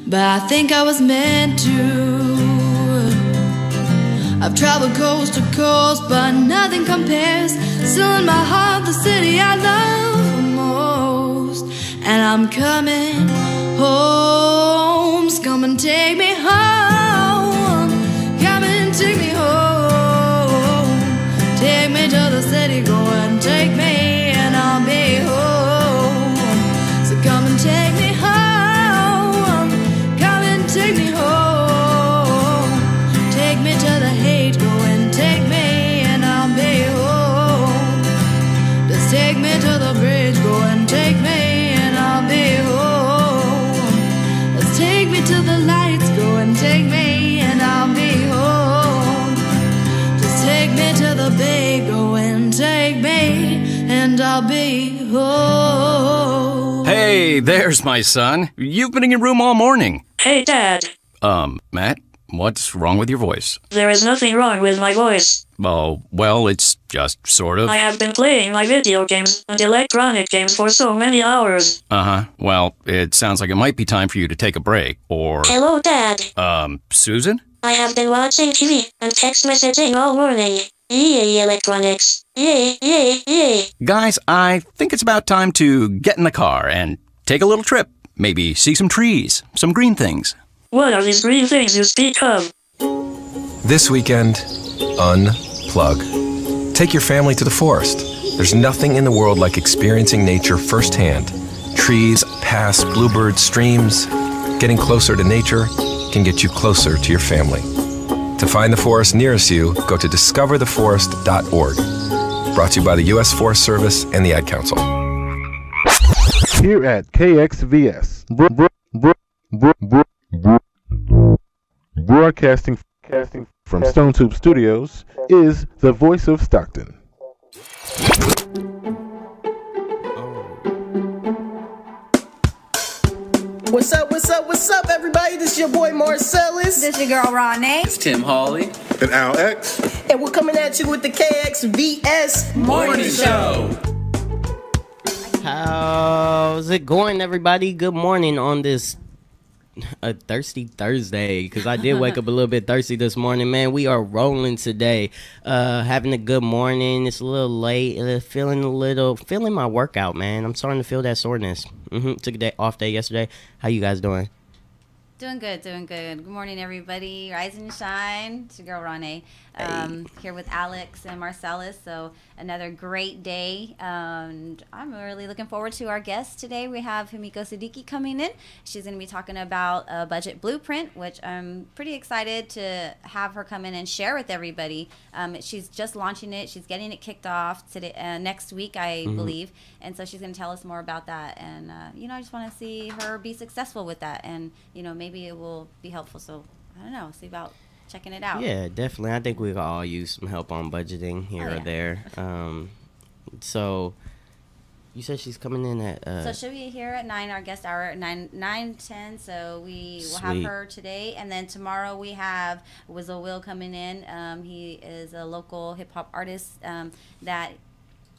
but I think I was meant to. I've traveled coast to coast, but nothing compares. Still in my heart, the city I love the most. And I'm coming home. Come and take me home. Come and take me home. Take me to the city, go and take me, and I'll be home. So come and take me home. Come and take me home. Take me to the hate, go and take me, and I'll be home. Just take me to the bridge, go and take me, and I'll be home. Just take me to the lights, go and take me, and I'll be home. Just take me to the bay, go and take me, and I'll be home. Hey, there's my son. You've been in your room all morning. Hey, Dad. Matt, what's wrong with your voice? There is nothing wrong with my voice. Oh, well, it's just sort of. I have been playing my video games and electronic games for so many hours. Uh-huh. Well, it sounds like it might be time for you to take a break, or... Hello, Dad. Susan? I have been watching TV and text messaging all morning. Yay, electronics. Yay, yay, yay. Guys, I think it's about time to get in the car and take a little trip. Maybe see some trees, some green things. What are these green things you speak of? This weekend, unplug. Take your family to the forest. There's nothing in the world like experiencing nature firsthand. Trees, paths, bluebirds, streams. Getting closer to nature can get you closer to your family. To find the forest nearest you, go to discovertheforest.org. Brought to you by the U.S. Forest Service and the Ad Council. Here at KXVS, broadcasting from Stone Tube Studios, is the voice of Stockton. What's up, what's up, what's up, everybody? This is your boy Marcelis. This your girl RawNe. It's Tim Hawley. And Al X. And we're coming at you with the KXVS Morning Show. How's it going, everybody? Good morning on this a thirsty Thursday, because I did wake up a little bit thirsty this morning, man. We are rolling today, having a good morning. It's a little late, feeling my workout, man. I'm starting to feel that soreness. Took a off day yesterday. How you guys doing? Doing good, doing good. Good morning, everybody. Rise and shine. It's your girl RawNe. Here with Alex and Marcelis. So another great day. And I'm really looking forward to our guest today. We have Himiko Sadiki coming in. She's going to be talking about a budget blueprint, which I'm pretty excited to have her come in and share with everybody. She's just launching it. She's getting it kicked off today, next week, I believe. And so she's going to tell us more about that. And, I just want to see her be successful with that. And, maybe it will be helpful. So, I don't know. See about checking it out. Yeah, definitely. I think we could all use some help on budgeting here or there. So you said she's coming in at so she'll be here at 9, our guest hour at 9:10. So we will have her today, and then tomorrow we have Wizzle Will coming in. He is a local hip hop artist that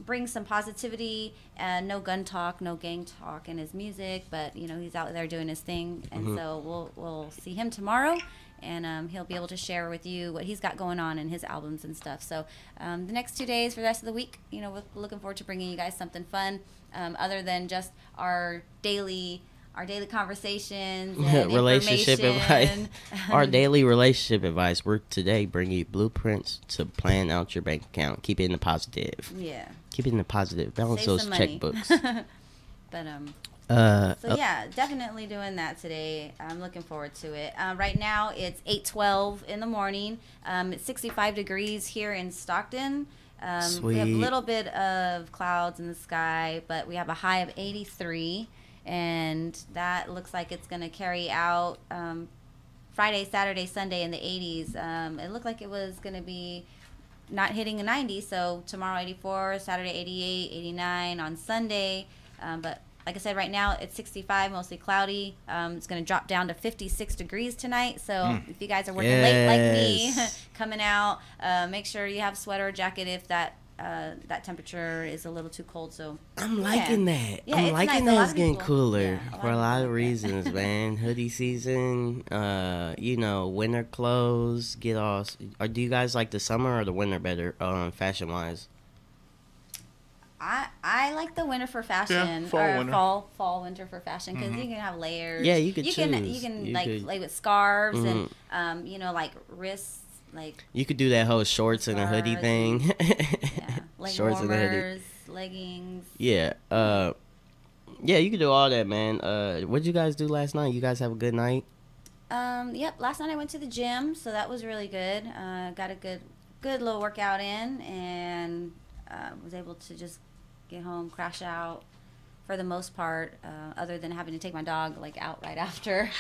brings some positivity, no gun talk, no gang talk in his music, but he's out there doing his thing, and so we'll see him tomorrow. And he'll be able to share with you what he's got going on in his albums and stuff. So the next 2 days for the rest of the week, we're looking forward to bringing you guys something fun, other than just our daily conversations and relationship advice. Our daily relationship advice. We're today bringing you blueprints to plan out your bank account. Keep it in the positive. Yeah. Keep it in the positive. Balance those checkbooks. But so yeah, definitely doing that today. I'm looking forward to it. Right now it's 8:12 in the morning. It's 65 degrees here in Stockton. We have a little bit of clouds in the sky, but we have a high of 83, and that looks like it's going to carry out Friday, Saturday, Sunday in the 80s. It looked like it was going to be not hitting a 90, so tomorrow 84, Saturday 88, 89 on Sunday, but like I said, right now it's 65, mostly cloudy. It's going to drop down to 56 degrees tonight. So if you guys are working late like me, coming out, make sure you have sweater or jacket if that that temperature is a little too cold. So I'm liking that. Yeah, I'm liking nice. that it's getting people, cooler for a lot of reasons, man. Hoodie season, winter clothes, or do you guys like the summer or the winter better, fashion wise? I like the winter for fashion, winter. fall, winter for fashion, because you can have layers. Yeah, you could you choose. You can play with scarves and like wrists, like you could do that whole shorts and a hoodie thing. Leg shorts warmers, and a hoodie, leggings. Yeah, you could do all that, man. What'd you guys do last night? You guys have a good night? Yep. Last night I went to the gym, so that was really good. Got a good little workout in, and was able to just get home, crash out for the most part, other than having to take my dog out right after.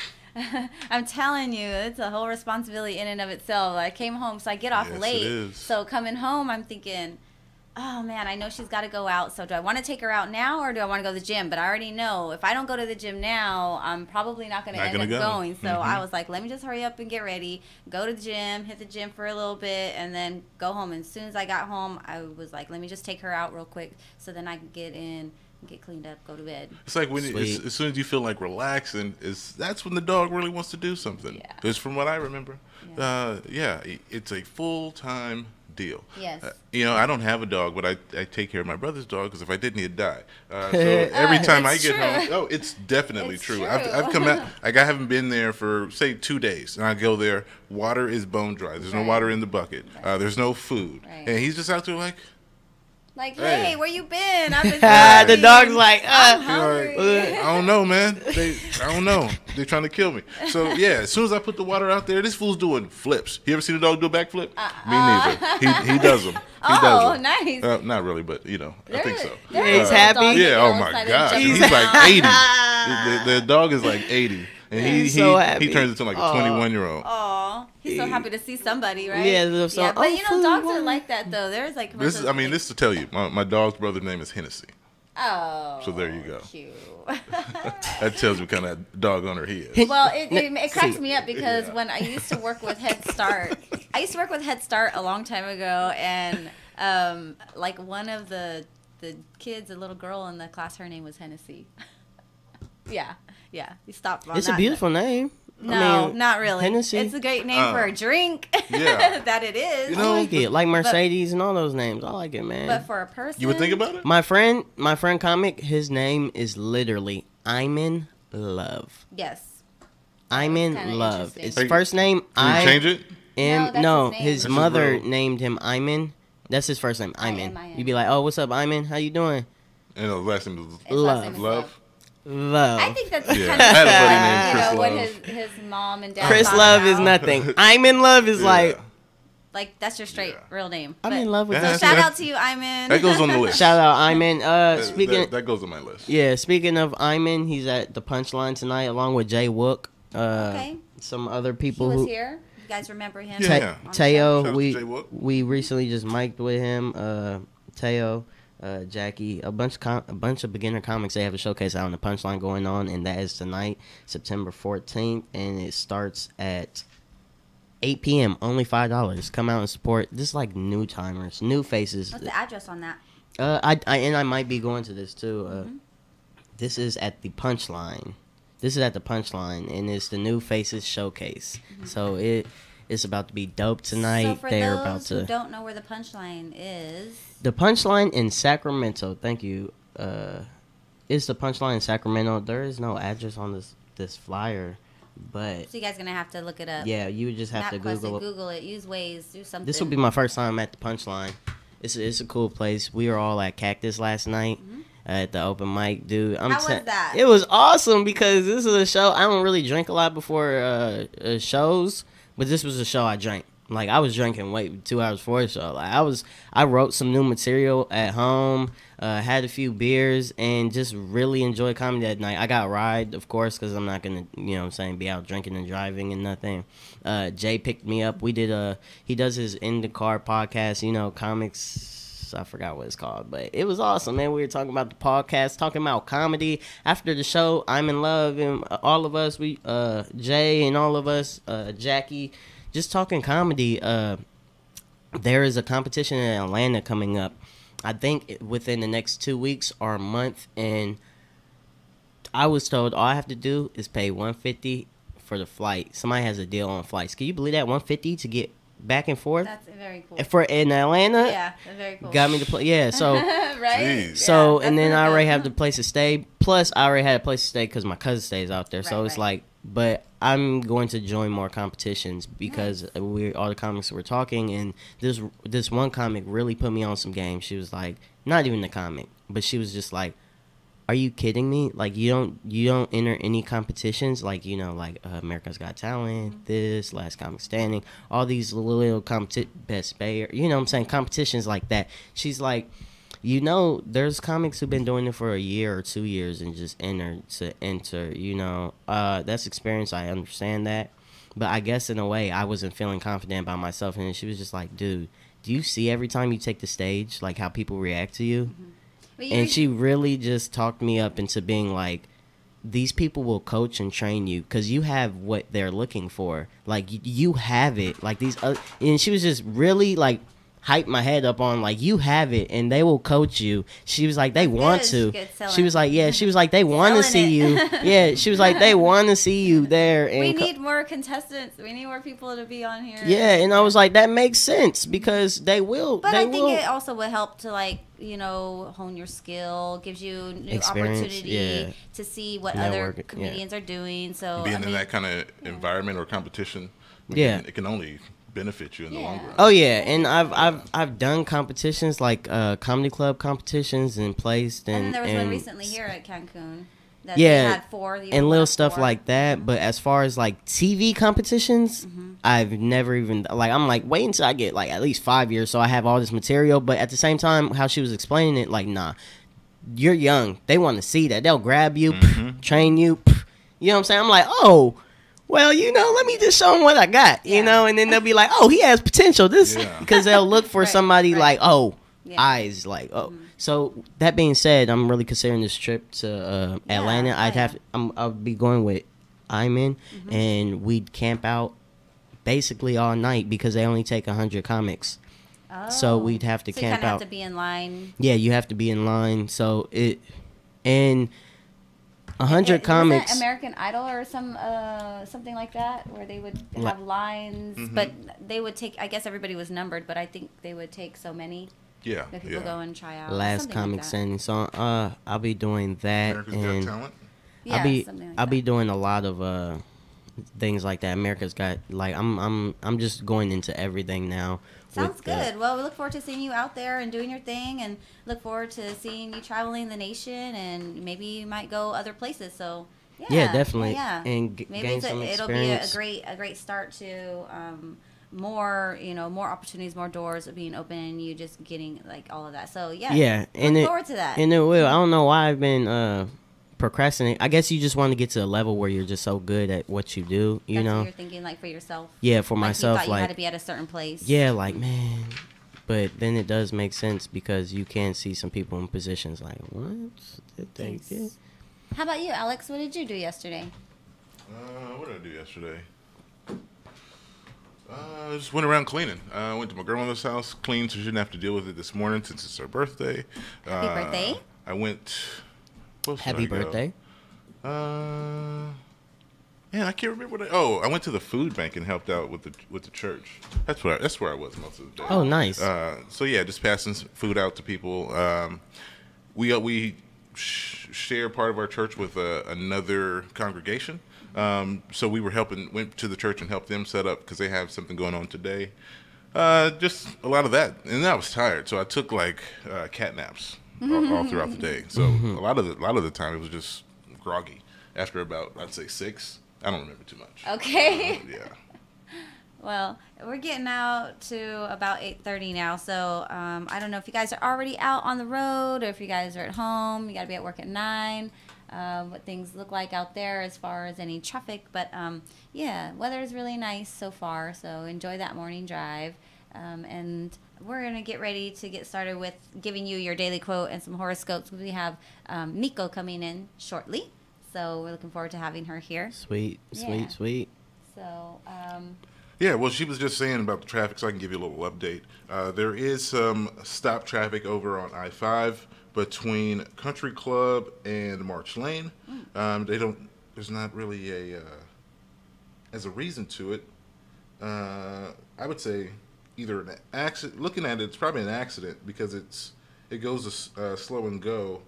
I'm telling you, it's a whole responsibility in and of itself. I came home, so I get off late. So coming home, I'm thinking, oh man, I know she's got to go out. So do I want to take her out now, or do I want to go to the gym? But I already know if I don't go to the gym now, I'm probably not going to end up going. So I was like, let me just hurry up and get ready, go to the gym, hit the gym for a little bit, and then go home. And as soon as I got home, I was like, let me just take her out real quick so then I can get in, get cleaned up, go to bed. It's like when as soon as you feel like relaxing, that's when the dog really wants to do something. Yeah. Because from what I remember, it's a full-time deal. Yes. I don't have a dog, but I take care of my brother's dog, because if I didn't, he'd die. So every time I get home, it's definitely true. I've come out, I haven't been there for, say, 2 days, and I go there, water is bone dry. There's no water in the bucket. There's no food. And he's just out there like, hey, where you been? I've been the dog's like, I'm hungry. I don't know, man. I don't know. They're trying to kill me. So, as soon as I put the water out there, this fool's doing flips. You ever seen a dog do a backflip? Me neither. He does them. Nice. Not really, but, I think so. He's happy. Yeah, oh, my God. He's like 80. The dog is like 80. And he turns into like a 21-year-old. Oh, he's so happy to see somebody, right? Yeah, but dogs are like that though. There's like this to tell you, my dog's brother's name is Hennessy. Oh, so there you go. Cute. That tells you what kind of dog owner he is. Well, it cracks me up because when I used to work with Head Start, a long time ago, and one of the kids, a little girl in the class, her name was Hennessy. Yeah, you stopped on It's a beautiful name. No, not really. Hennessy? It's a great name for a drink. Yeah. That it is. I like it. Like Mercedes and all those names. I like it, man. But for a person. You would think about it? My friend comic, his name is literally I'm in Love. Yes. I'm in Love. His first name, I. Change it? No, his mother named him Iman. That's his first name, Iman. You'd be like, oh, what's up, Iman? How you doing? And the last name is Love. I think that's kind of I had a buddy what named Chris Love. his mom and dad. Chris Love is nothing. I'm in Love is like that's your straight real name. I'm in love with that. So shout out to you, Iman. That goes on the list. Shout out, Iman. That goes on my list. Yeah, speaking of Iman, he's at the Punchline tonight along with Jay Wook. Some other people he was here. You guys remember him? Teo, we recently just mic'd with him. Teo. Jackie, a bunch of beginner comics. They have a showcase out on the Punchline going on, and that is tonight, September 14th, and it starts at 8 p.m. Only $5. Come out and support. This is like new timers, new faces. What's the address on that? I might be going to this too. This is at the Punchline. And it's the new faces showcase. So it's about to be dope tonight. So for those who don't know where the Punchline is. The Punchline in Sacramento. Thank you. It's the Punchline in Sacramento. There is no address on this flyer, but so you guys gonna have to look it up. Yeah, you would just have to Google it. Use Waze. Do something. This will be my first time at the Punchline. It's a cool place. We were all at Cactus last night. At the open mic, dude. How was that? It was awesome because this is a show. I don't really drink a lot before shows, but this was a show I drank. Like, I was drinking 2 hours before the show. Like, I wrote some new material at home, had a few beers, and just really enjoyed comedy that night. I got a ride, of course, because I'm not going to, be out drinking and driving and nothing. Jay picked me up. We did he does his In the Car podcast, comics. I forgot what it's called, but it was awesome, man. We were talking about the podcast, talking about comedy. After the show, I'm in Love, and all of us, Jay and all of us, Jackie, just talking comedy. There is a competition in Atlanta coming up I think within the next 2 weeks or a month, and I was told all I have to do is pay $150 for the flight. Somebody has a deal on flights. Can you believe that? $150 to get back and forth. That's very cool. For in Atlanta. Yeah, that's very cool. Got me to play. Yeah, so right. So yeah, and then I already have the place to stay. Plus, I already had a place to stay because my cousin stays out there. So Right, it's right. like, but I'm going to join more competitions because all the comics were talking, and this one comic really put me on some game. She was like, not even the comic, but she was just like, are you kidding me? Like, you don't enter any competitions, like, you know, like America's Got Talent, this, Last Comic Standing, all these little Best Bayer, you know what I'm saying, competitions like that. She's like, you know, there's comics who've been doing it for a year or 2 years and just enter, you know, that's experience. I understand that. But I guess in a way I wasn't feeling confident by myself. And she was just like, dude, do you see every time you take the stage, like how people react to you? Mm-hmm. And she really just talked me up into being like, these people will coach and train you because you have what they're looking for. Like, you have it. Like, these other, and she was just really, like, hype my head up on, like, you have it, and they will coach you. She was like, they want to. She was like, yeah, she was like, they want to see you. Yeah, she was like, they want to see you there. And we need more contestants. We need more people to be on here. Yeah, and I was like, that makes sense because they will. But I think it also would help to, like, you know, hone your skill, gives you new opportunity to see what other comedians are doing. So being in that kind of environment or competition, it can only benefit you in the long run. Oh yeah, and I've done competitions like comedy club competitions and placed and then there was one recently here at Cancun. That Yeah, they had 4 and little stuff like that. But as far as like TV competitions, I've never even like. I'm like, wait until I get like at least 5 years so I have all this material. But at the same time, how she was explaining it, like, nah, you're young. They want to see that. They'll grab you, train you. You know what I'm saying? I'm like, oh, well, you know, let me just show them what I got. You know, and then they'll be like, oh, he has potential. This because they'll look for somebody like, oh, eyes like, oh. So that being said, I'm really considering this trip to Atlanta. I'll be going with Iman, and we'd camp out basically all night because they only take 100 comics. Oh. So we'd have to so camp you out. Have to be in line. Yeah, you have to be in line. So 100 comics. Was that American Idol or something like that, where they would have lines, but they would take. I guess everybody was numbered, but I think they would take so many. Yeah, that people go and try out. Last Comic Standing. So I'll be doing that. America's and Got Talent. Yeah, I'll be doing a lot of things like that. America's Got, like, I'm just going into everything now. Sounds good. Well, we look forward to seeing you out there and doing your thing, and look forward to seeing you traveling the nation, and maybe you might go other places. So yeah, definitely. Yeah. And maybe gain some experience. It'll be a great start to more opportunities, more doors being open, and you just getting like all of that. So look forward to that. And it will. I don't know why I've been procrastinating. I guess you just want to get to a level where you're just so good at what you do. You know, what you're thinking, like, for yourself. Yeah, for myself, you thought like, you had to be at a certain place. Yeah, like, man. But then it does make sense because you can see some people in positions like, what did they get? How about you, Alex? What did you do yesterday? What did I do yesterday? I just went around cleaning. I went to my grandmother's house, cleaned, so she didn't have to deal with it this morning since it's her birthday. Happy birthday! I went. Happy birthday! Man, I can't remember what I went to the food bank and helped out with the church. That's where I was most of the day. Oh, nice. So yeah, just passing food out to people. We share part of our church with another congregation. So we went to the church and helped them set up because they have something going on today. Just a lot of that, and I was tired, so I took like cat naps all throughout the day. So a lot of the time it was just groggy. After about, I'd say 6, I don't remember too much. Okay. Yeah. Well, we're getting out to about 8:30 now, so I don't know if you guys are already out on the road or if you guys are at home. You got to be at work at 9. What things look like out there as far as any traffic, but yeah, weather is really nice so far, so enjoy that morning drive, and we're gonna get ready to get started with giving you your daily quote and some horoscopes. We have Miko coming in shortly, so we're looking forward to having her here. Sweet. So Yeah, well, she was just saying about the traffic, so I can give you a little update. There is some stop traffic over on I-5 between Country Club and March Lane. There's not really as a reason to it. I would say either an accident. Looking at it, it's probably an accident because it goes slow and go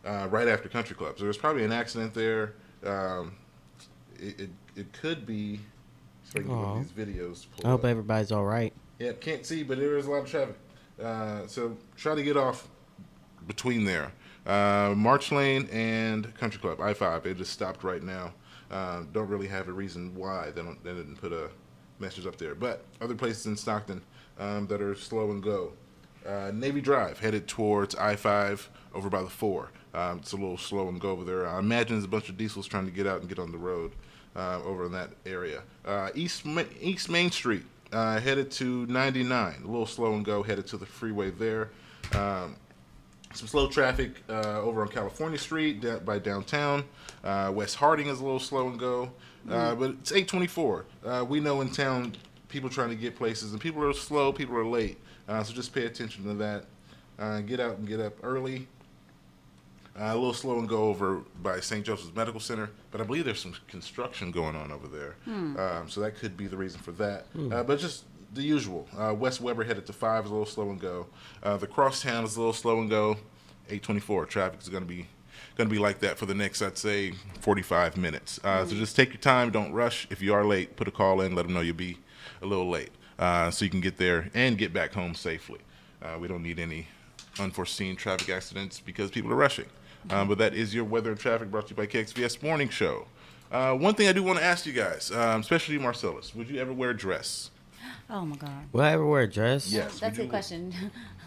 right after Country Club. So there's probably an accident there. It could be. So I can get these videos. I hope everybody's all right. Yeah, can't see, but there is a lot of traffic. So try to get off between there. March Lane and Country Club, I-5. It just stopped right now. Don't really have a reason why they didn't put a message up there. But other places in Stockton that are slow and go. Navy Drive, headed towards I-5 over by the 4. It's a little slow and go over there. I imagine there's a bunch of diesels trying to get out and get on the road over in that area. East Main Street, headed to 99. A little slow and go, headed to the freeway there. Some slow traffic over on California Street by downtown. West Harding is a little slow and go. But it's 8:24. We know in town people trying to get places, and people are slow, people are late. So just pay attention to that. Get out and get up early. A little slow and go over by St. Joseph's Medical Center, but I believe there's some construction going on over there. So that could be the reason for that. But just the usual. West Weber headed to 5 is a little slow and go. The Crosstown is a little slow and go. 8:24. Traffic is going to be like that for the next, I'd say, 45 minutes. So just take your time. Don't rush. If you are late, put a call in. Let them know you'll be a little late so you can get there and get back home safely. We don't need any unforeseen traffic accidents because people are rushing. But that is your weather and traffic brought to you by KXVS Morning Show. One thing I do want to ask you guys, especially Marcelis, would you ever wear a dress? Oh my God. Will I ever wear a dress? Yes. That's a good question.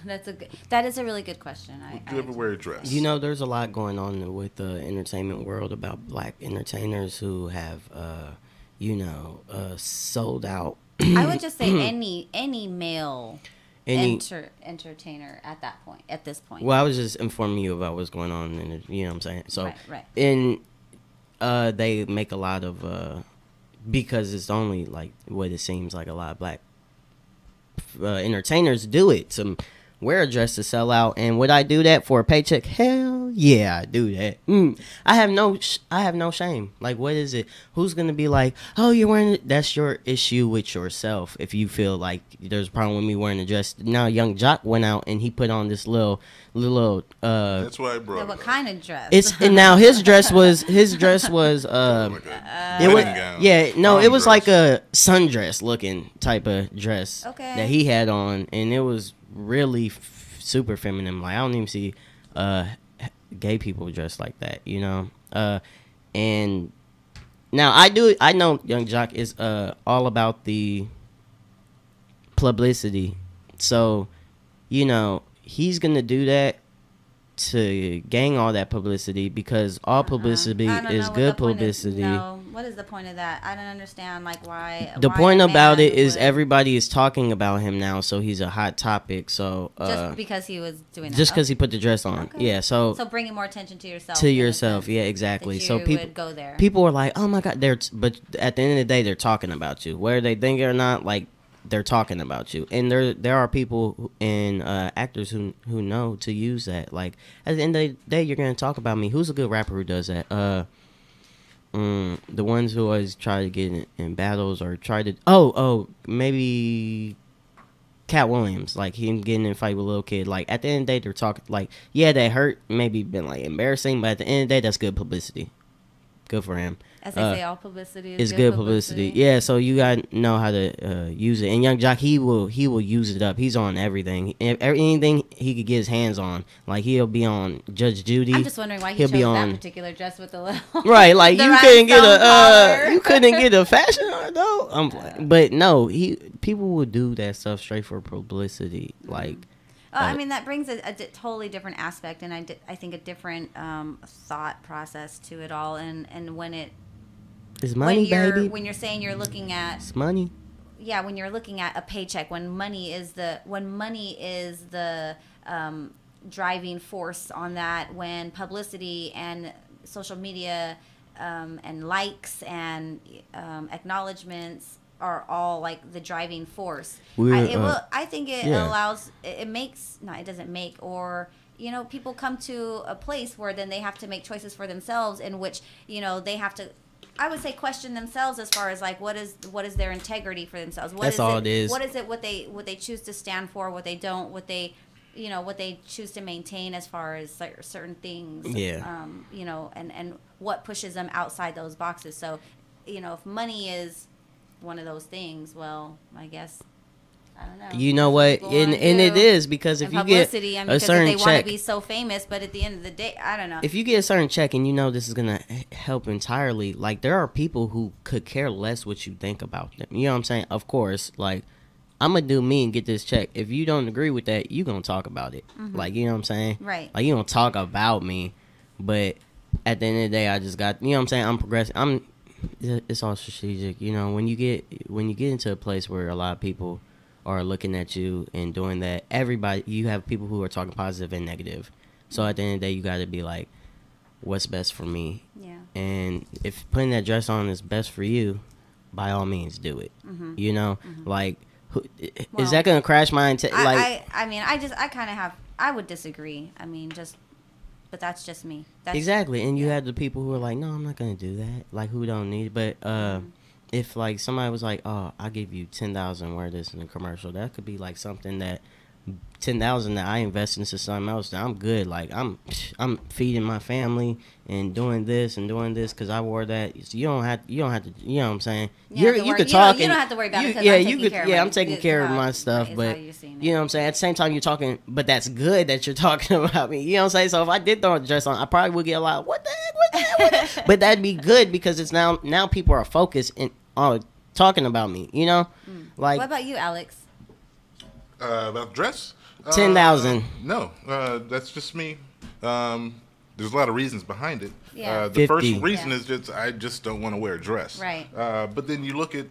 That is a really good question. Would you ever wear a dress? You know, there's a lot going on with the entertainment world about black entertainers who have, sold out. I would just say any male entertainer at this point. Well, I was just informing you about what's going on, and you know what I'm saying. So, right. They make a lot of because it's only like what it seems like a lot of black entertainers do it. Some wear a dress to sell out, and would I do that for a paycheck? Hell yeah, I do that. I have no shame. Like, what is it? Who's gonna be like, oh, you're wearing it? That's your issue with yourself. If you feel like there's a problem with me wearing a dress. Now, Young Jock went out and he put on this little. That's why I brought. Yeah, what kind of dress? Now his dress was. It was it was like a sundress looking type of dress that he had on, and it was really super feminine. Like, I don't even see gay people dressed like that, you know. And now I know Young Jock is all about the publicity, so you know he's gonna do that to gain all that publicity because all publicity is good publicity. What is the point of that? I don't understand. Like, why? The point about it is everybody is talking about him now, so he's a hot topic. So just because he was doing that, just because he put the dress on, yeah. So bringing more attention to yourself. Yeah, exactly. So people would go there. People are like, oh my God, but at the end of the day, they're talking about you, whether they think it or not. Like, they're talking about you, and there are people and actors who know to use that. Like, at the end of the day, you're gonna talk about me. Who's a good rapper who does that? The ones who always try to get in battles or try to maybe Cat Williams, like him getting in a fight with a little kid. Like, at the end of the day, they're talking like, yeah, they hurt, maybe been like embarrassing, but at the end of the day, that's good publicity. Good for him. As they say, all publicity is good publicity. Yeah, so you gotta know how to use it. And Young Jock, he will use it up. He's on everything. Anything he could get his hands on. Like, he'll be on Judge Judy. I'm just wondering why he chose that particular dress with the little right. Like, you couldn't get a fashion on though. But no, people will do that stuff straight for publicity. Like. I mean, that brings a totally different aspect, and I think a different thought process to it all. And when it's money, baby. When you're saying you're looking at it's money. Yeah, when you're looking at a paycheck, when money is the driving force on that, when publicity and social media and likes and acknowledgments are all like the driving force. I think it allows, it makes, no, it doesn't make, or, you know, people come to a place where then they have to make choices for themselves in which, you know, they have to, I would say, question themselves as far as like what is their integrity for themselves. That's all it is. What is it? What they choose to stand for? What they don't? What they, you know, what they choose to maintain as far as like certain things. Yeah. You know, and what pushes them outside those boxes. So, you know, if money is one of those things, well, I guess. I don't know. You know what? And it is, because if you get a certain check, they want to be so famous, but at the end of the day, I don't know. If you get a certain check and you know this is gonna help entirely, like there are people who could care less what you think about them. You know what I'm saying? Of course, like I'm gonna do me and get this check. If you don't agree with that, you gonna talk about it. Like, you know what I'm saying? Right. Like, you don't talk about me, but at the end of the day, I just got, you know what I'm saying? I'm progressive. It's all strategic. You know, when you get into a place where a lot of people are looking at you and doing that, everybody, you have people who are talking positive and negative. So at the end of the day, you got to be like, what's best for me? Yeah. And if putting that dress on is best for you, by all means, do it. You know, like, is that gonna crash my I would disagree. I mean, but that's just me. Exactly. And you have the people who are like, no, I'm not gonna do that. Like, who don't need it. But if like somebody was like, oh, I'll give you 10,000, wear this in a commercial, that could be like something that 10,000 that I invest into something else that I'm good. Like, I'm feeding my family and doing this because I wore that. So you don't have to, you know what I'm saying? You could talk. You don't have to worry about it. I'm taking care of my stuff, but you know what I'm saying? At the same time, you're talking, but that's good that you're talking about me. You know what I'm saying? So if I did throw a dress on, I probably would get a lot of, what the heck? But that'd be good, because it's now people are focused and talking about me, you know? Like, what about you, Alex? About dress? 10,000. No, that's just me. There's a lot of reasons behind it. Yeah. The first reason is just I just don't want to wear a dress. Right. But then you look at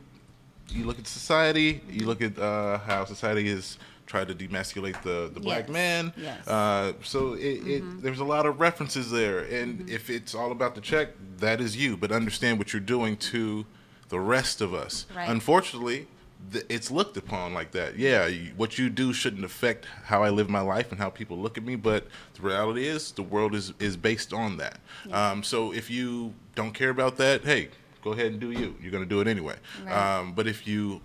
society. You look at how society has tried to demasculate the black man. Yes. So there's a lot of references there, and if it's all about the check, that is you. But understand what you're doing to the rest of us. Right. Unfortunately, it's looked upon like that. Yeah, what you do shouldn't affect how I live my life and how people look at me, but the reality is the world is based on that. Yeah. So if you don't care about that, hey, go ahead and do you. You're going to do it anyway. Right. But if you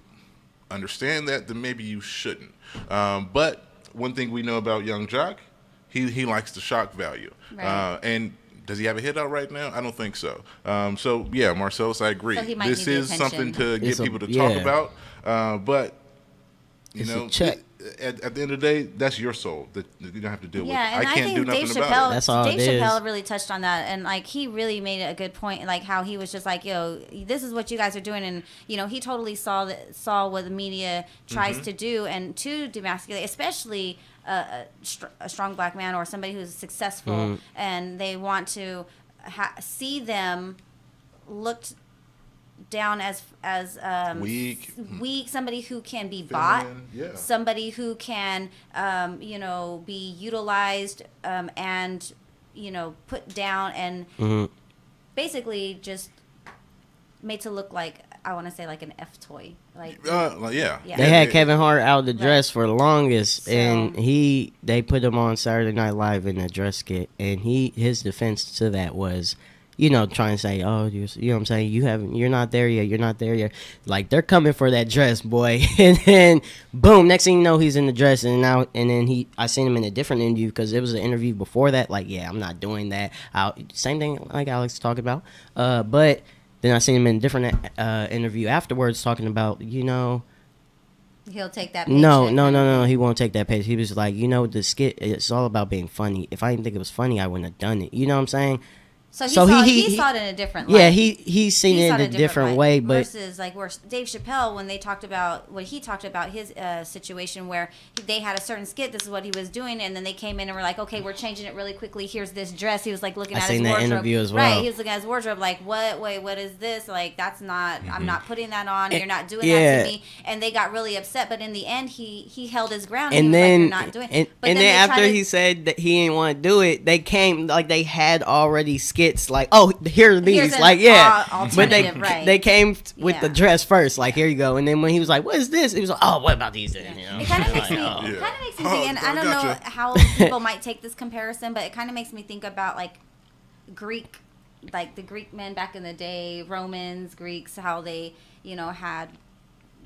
understand that, then maybe you shouldn't. But one thing we know about Young Jock, he likes the shock value. Right. And does he have a hit out right now? I don't think so. So yeah, Marcelis, I agree. So this is something to get people to talk about. But you know, at the end of the day, that's your soul that you don't have to deal with. And I can't do nothing Dave about it. That's all Dave it is. Chappelle really touched on that, and like he really made a good point, like how he was just like, yo, this is what you guys are doing, and you know, he totally saw what the media tries to do and to demasculate, especially a strong black man or somebody who's successful, and they want to see them looked down as weak, somebody who can be bought, somebody who can you know, be utilized and you know, put down and basically just made to look like, I want to say, like an F toy. Like they had Kevin Hart out the dress for the longest, and they put him on Saturday Night Live in the dress skit, and his defense to that was, you know, trying to say, oh, you know what I'm saying, you're not there yet. Like, they're coming for that dress, boy. And then boom, next thing you know, he's in the dress, and then I seen him in a different interview, because it was an interview before that. Like, yeah, I'm not doing that. Same thing like Alex talked about. But then I seen him in a different interview afterwards talking about, you know, he'll take that paycheck. No, he won't take that paycheck. He was like, you know, the skit, it's all about being funny. If I didn't think it was funny, I wouldn't have done it. You know what I'm saying? So he saw it in a different light. Yeah, he's seen it in a different way, but versus like where Dave Chappelle, when he talked about his situation where they had a certain skit, this is what he was doing, and then they came in and were like, okay, we're changing it really quickly. Here's this dress. He was like looking at his wardrobe. I seen that interview as well. Right, he was looking at his wardrobe like, what? Wait, what is this? Like, that's not. I'm not putting that on. You're not doing that to me. And they got really upset. But in the end, he held his ground. And then you're not doing. And then after he said that he didn't want to do it, they came like they had already skits like, oh, here are these, like, but they came with the dress first, like, here you go, and then when he was like, what is this? He was like, oh, what about these then? You know? It kind of makes me think, and I don't know how people might take this comparison, but it kind of makes me think about like Greek, like the Greek men back in the day, Romans, Greeks, how they, you know, had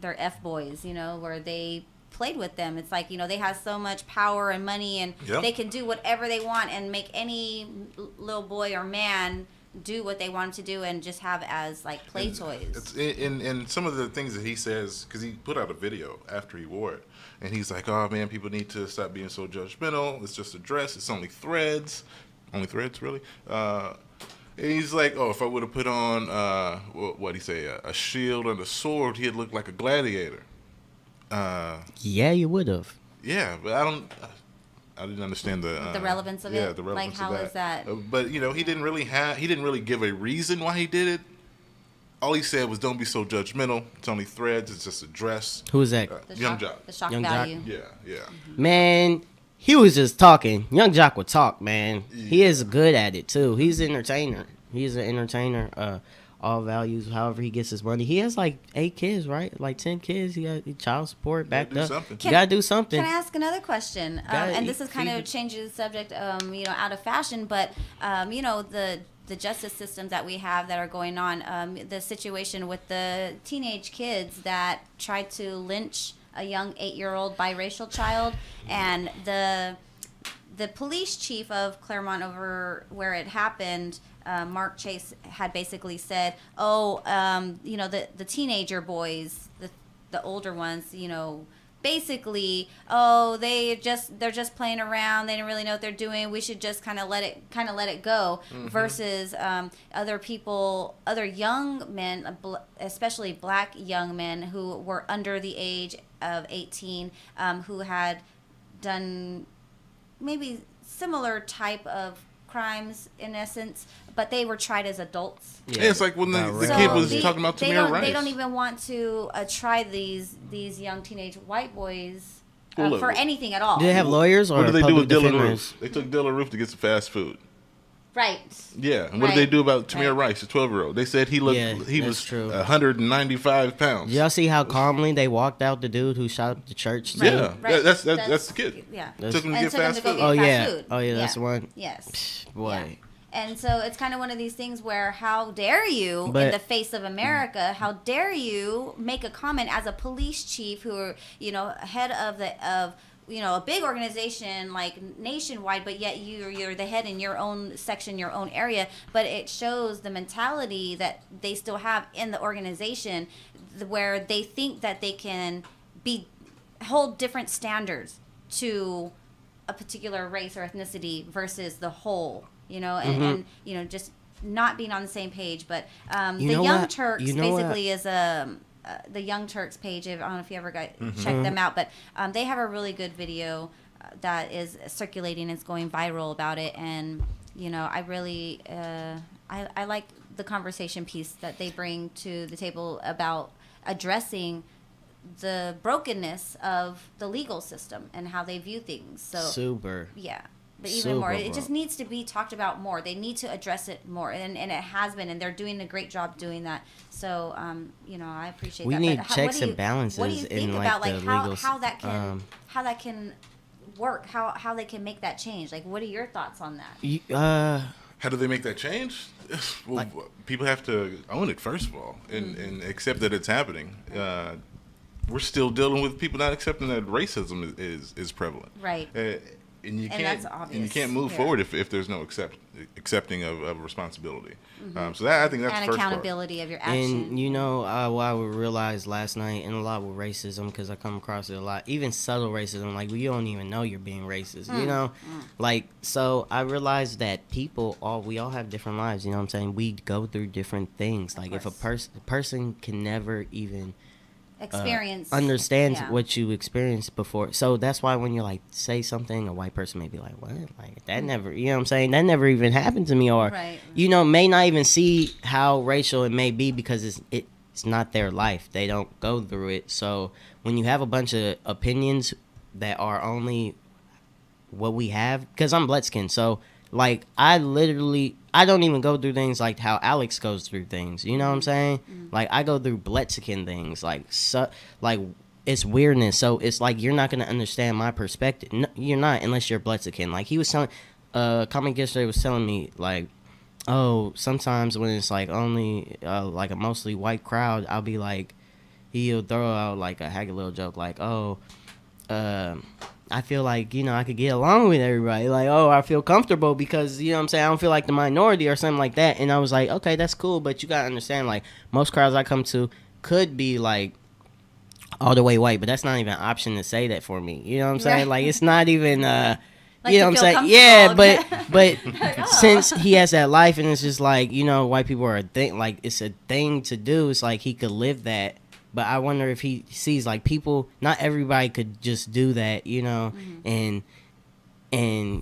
their F-boys, you know, where they played with them. It's like, you know, they have so much power and money, and they can do whatever they want and make any little boy or man do what they want to do and just have as like play toys. And some of the things that he says, because he put out a video after he wore it, and he's like, oh man, people need to stop being so judgmental. It's just a dress. It's only threads. Only threads, really? And he's like, oh, if I would have put on, what'd he say, a shield and a sword, he'd look like a gladiator. Yeah, you would have. Yeah, but I didn't understand the relevance of it. Yeah, the relevance like, how of that. is that? But you know, he didn't really give a reason why he did it. All he said was, "Don't be so judgmental. It's only threads. It's just a dress." Who is that? Young Jock. The shock Young value. Jock? Yeah. Man, he was just talking. Young Jock would talk, man. Yeah. He is good at it too. He's an entertainer. He's an entertainer. All values, however he gets his money. He has like 8 kids, right? Like 10 kids. He got child support backed up. You gotta do something. Can I ask another question? And this is kind of changing the subject, you know, out of fashion, but you know, the justice systems that we have that are going on, the situation with the teenage kids that tried to lynch a young 8-year-old biracial child, and the police chief of Claremont, over where it happened, Mark Chase, had basically said, oh, you know, the teenager boys, the older ones, you know, basically, oh, they're just playing around. They didn't really know what they're doing. We should just kind of let it go. Mm-hmm. Versus other people, other young men, especially black young men who were under the age of 18, who had done maybe similar type of crimes in essence, but they were tried as adults. Yeah, it's like when the kid was talking about Tamir Rice. They don't even want to try these young teenage white boys for anything at all. Do they have lawyers or what did they do with Dylan defenders? Roof? They took Dylan Roof to get some fast food. Right. Yeah. And what did they do about Tamir Rice, the 12-year-old? They said he was 195 pounds. Did y'all see how calmly they walked out the dude who shot up the church? Right. Yeah. Right. That's the kid. Yeah. Took him to get fast food. Oh yeah, that's the one. Yes. Boy. Yeah. And so it's kind of one of these things where how dare you, in the face of America, how dare you make a comment as a police chief who are, you know, head of you know, a big organization like nationwide, but yet you're the head in your own section, your own area. But it shows the mentality that they still have in the organization, where they think that they can hold different standards to a particular race or ethnicity versus the whole, you know, and you know, just not being on the same page. But the Young Turks basically is the Young Turks page. I don't know if you ever check them out, but they have a really good video that is circulating. It's going viral about it, and you know, I really I like the conversation piece that they bring to the table about addressing the brokenness of the legal system and how they view things. So yeah. But even more, it just needs to be talked about more. They need to address it more, and it has been, and they're doing a great job doing that. So, you know, I appreciate that. We need checks and balances. What do you think about how that can work? How they can make that change? Like, what are your thoughts on that? How do they make that change? Well, people have to own it first of all, and accept that it's happening. We're still dealing with people not accepting that racism is prevalent. Right. And you can't move forward if there's no accepting of responsibility. So that, I think that's the first accountability part. of your action. And you know what I realized last night, and a lot with racism, because I come across it a lot, even subtle racism, like you don't even know you're being racist, you know, like, so I realized that we all have different lives, you know what I'm saying? We go through different things. Like if a person can never even understand what you experienced before. So that's why when you're like, say something, a white person may be like, what? Like that never, you know what I'm saying? That never even happened to me. Or, you know, may not even see how racial it may be because it's not their life. They don't go through it. So when you have a bunch of opinions that are only what we have, because I'm blood skin, so like I don't even go through things like how Alex goes through things. You know what I'm saying? Like I go through Blexican things, like it's weirdness. So it's like you're not gonna understand my perspective. No, you're not unless you're Blexican. Like he was telling, Comic yesterday was telling me like, oh, sometimes when it's like only like a mostly white crowd, I'll be like, he'll throw out like a hacky little joke like, oh, I feel like, you know, I could get along with everybody. Like, oh, I feel comfortable because, you know what I'm saying, I don't feel like the minority or something like that. And I was like, okay, that's cool, but you gotta understand, like, most crowds I come to could be like all the way white, but that's not even an option to say that for me. You know what I'm saying? Right. Like, it's not even like, you know what I'm saying? Yeah, but since he has that life and it's just like, you know, white people are a thing, like it's a thing to do. It's like he could live that. But I wonder if he sees like people, not everybody could just do that, you know, and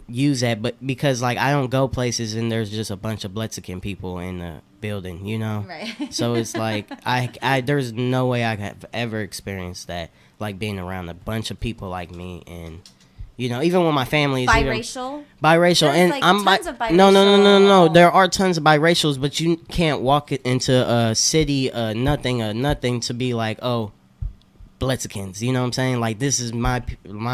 use that. But because like I don't go places and there's just a bunch of Blexican people in the building, you know. Right. So it's like I there's no way I have ever experienced that, like being around a bunch of people like me. And you know, even when my family is biracial. There's and like I'm tons of biracial. No. There are tons of biracials, but you can't walk it into a city, nothing to be like, oh, Blexicans. You know what I'm saying? Like this is my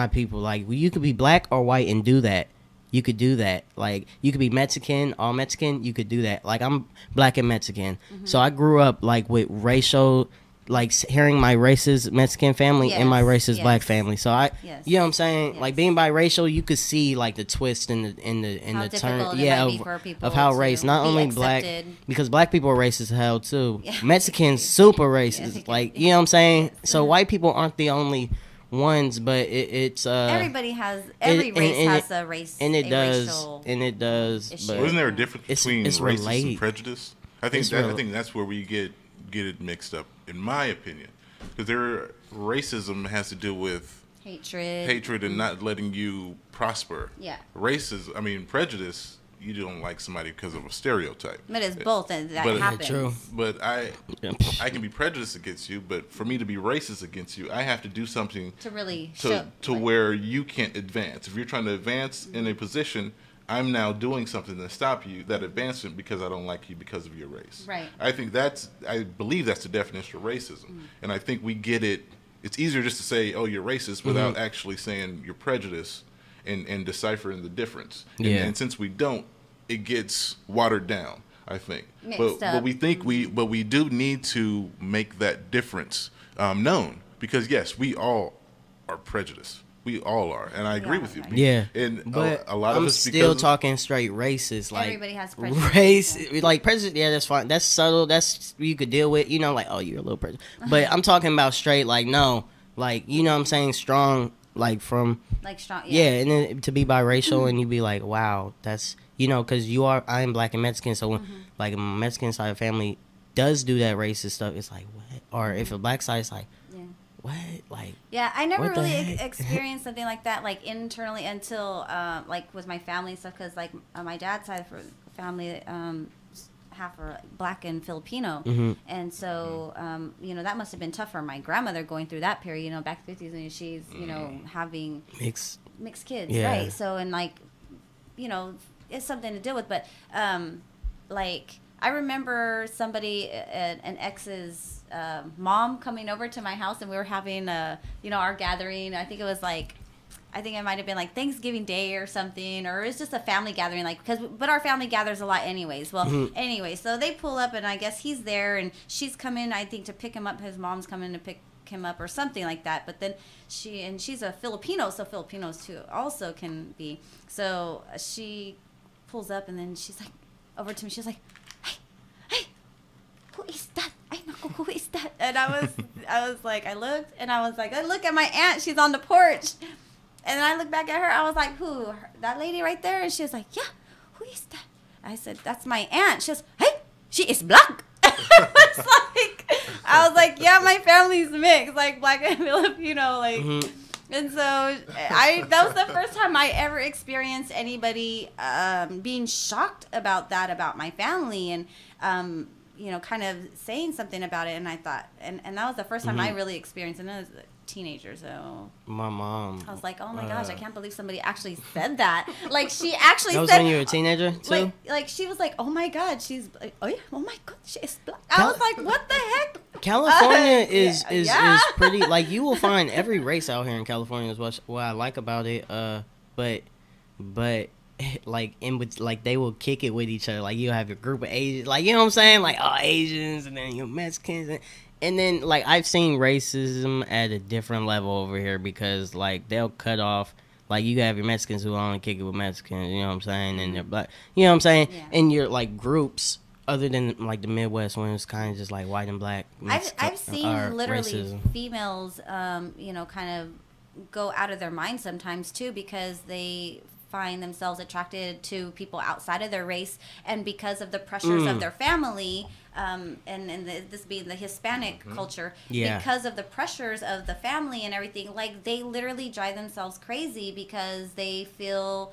people. Like you could be black or white and do that. You could do that. Like you could be Mexican, all Mexican. You could do that. Like I'm black and Mexican, so I grew up like with racial. Like hearing my racist Mexican family and my racist black family, so you know what I'm saying. Like being biracial, you could see like the twist in the turn, of how race not only black, because black people are racist as hell too. Mexicans super racist, like you know what I'm saying. So white people aren't the only ones, but it's every race has a race, and it does, issue. But isn't there a difference between racism and prejudice? I think that's where we get it mixed up, in my opinion, because racism has to do with hatred and not letting you prosper. Prejudice, you don't like somebody because of a stereotype. But it's both, and that happens. True. But I can be prejudiced against you, but for me to be racist against you, I have to do something to really where you can't advance. If you're trying to advance in a position, I'm now doing something to stop you, that advancement, because I don't like you because of your race. Right. I believe that's the definition of racism. And I think we get it. It's easier just to say, oh, you're racist, without actually saying you're prejudiced and deciphering the difference. And since we don't, it gets watered down, I think. But we think but we do need to make that difference known, because yes, we all are prejudiced. We all are, and I agree with you. But a lot I'm of us still talking straight racist. Like everybody has prejudice. Like prejudice. Yeah, that's fine. That's subtle. That's you could deal with. You know, like oh, you're a little prejudiced. But I'm talking about straight. Like no, like you know, what I'm saying strong. Like from strong. Yeah, and then to be biracial and you be like, wow, that's you know, because I am black and Mexican, so when like my Mexican side of the family does do that racist stuff, it's like what? Or if a black side is like. What? Like I never really experienced something like that, like internally, until like with my family and stuff, because like my dad's side of the family half are black and Filipino, and so you know that must have been tough for my grandmother going through that period, you know, back in the 50s, and she's you know having mixed kids, right? So and like you know it's something to deal with, but like I remember somebody, an ex's mom coming over to my house, and we were having you know our gathering. I think it might have been like Thanksgiving Day or something, or it's just a family gathering, like but our family gathers a lot anyways. Well, anyway, so they pull up, and I guess he's there, and she's coming, I think, to pick him up. His mom's coming to pick him up or something like that. But then she's a Filipino, so Filipinos too also can be. So she pulls up, and then she's like over to me. She's like, hey, who is that? I know who is that? And I was like, I looked, and I was like, I look at my aunt. She's on the porch. And then I looked back at her. I was like, who? That lady right there? And she was like, yeah, who is that? I said, that's my aunt. She was, hey, she is black. I was like, yeah, my family's mixed, like black and Filipino, like. And so that was the first time I ever experienced anybody being shocked about that about my family. And kind of saying something about it, and I thought, and that was the first time I really experienced it. And I was a teenager, so my mom. I was like, oh my gosh, I can't believe somebody actually said that. Like she actually that was said when you were a teenager too. Like she was like, oh my god, she's oh my god, she's black. I was like, what the heck? California is pretty, like, you will find every race out here in California is what I like about it. But like like they will kick it with each other. Like you'll have your group of Asians, like, you know what I'm saying, like all Asians, and then your Mexicans, and then like I've seen racism at a different level over here because like they'll cut off. Like, you have your Mexicans who only kick it with Mexicans, you know what I'm saying, and they're black, you know what I'm saying, and your like groups. Other than like the Midwest, when it's kind of just like white and black. I've seen literally racism. Females, kind of go out of their mind sometimes too, because they find themselves attracted to people outside of their race, and because of the pressures of their family, this being the Hispanic culture, because of the pressures of the family and everything, like they literally drive themselves crazy because they feel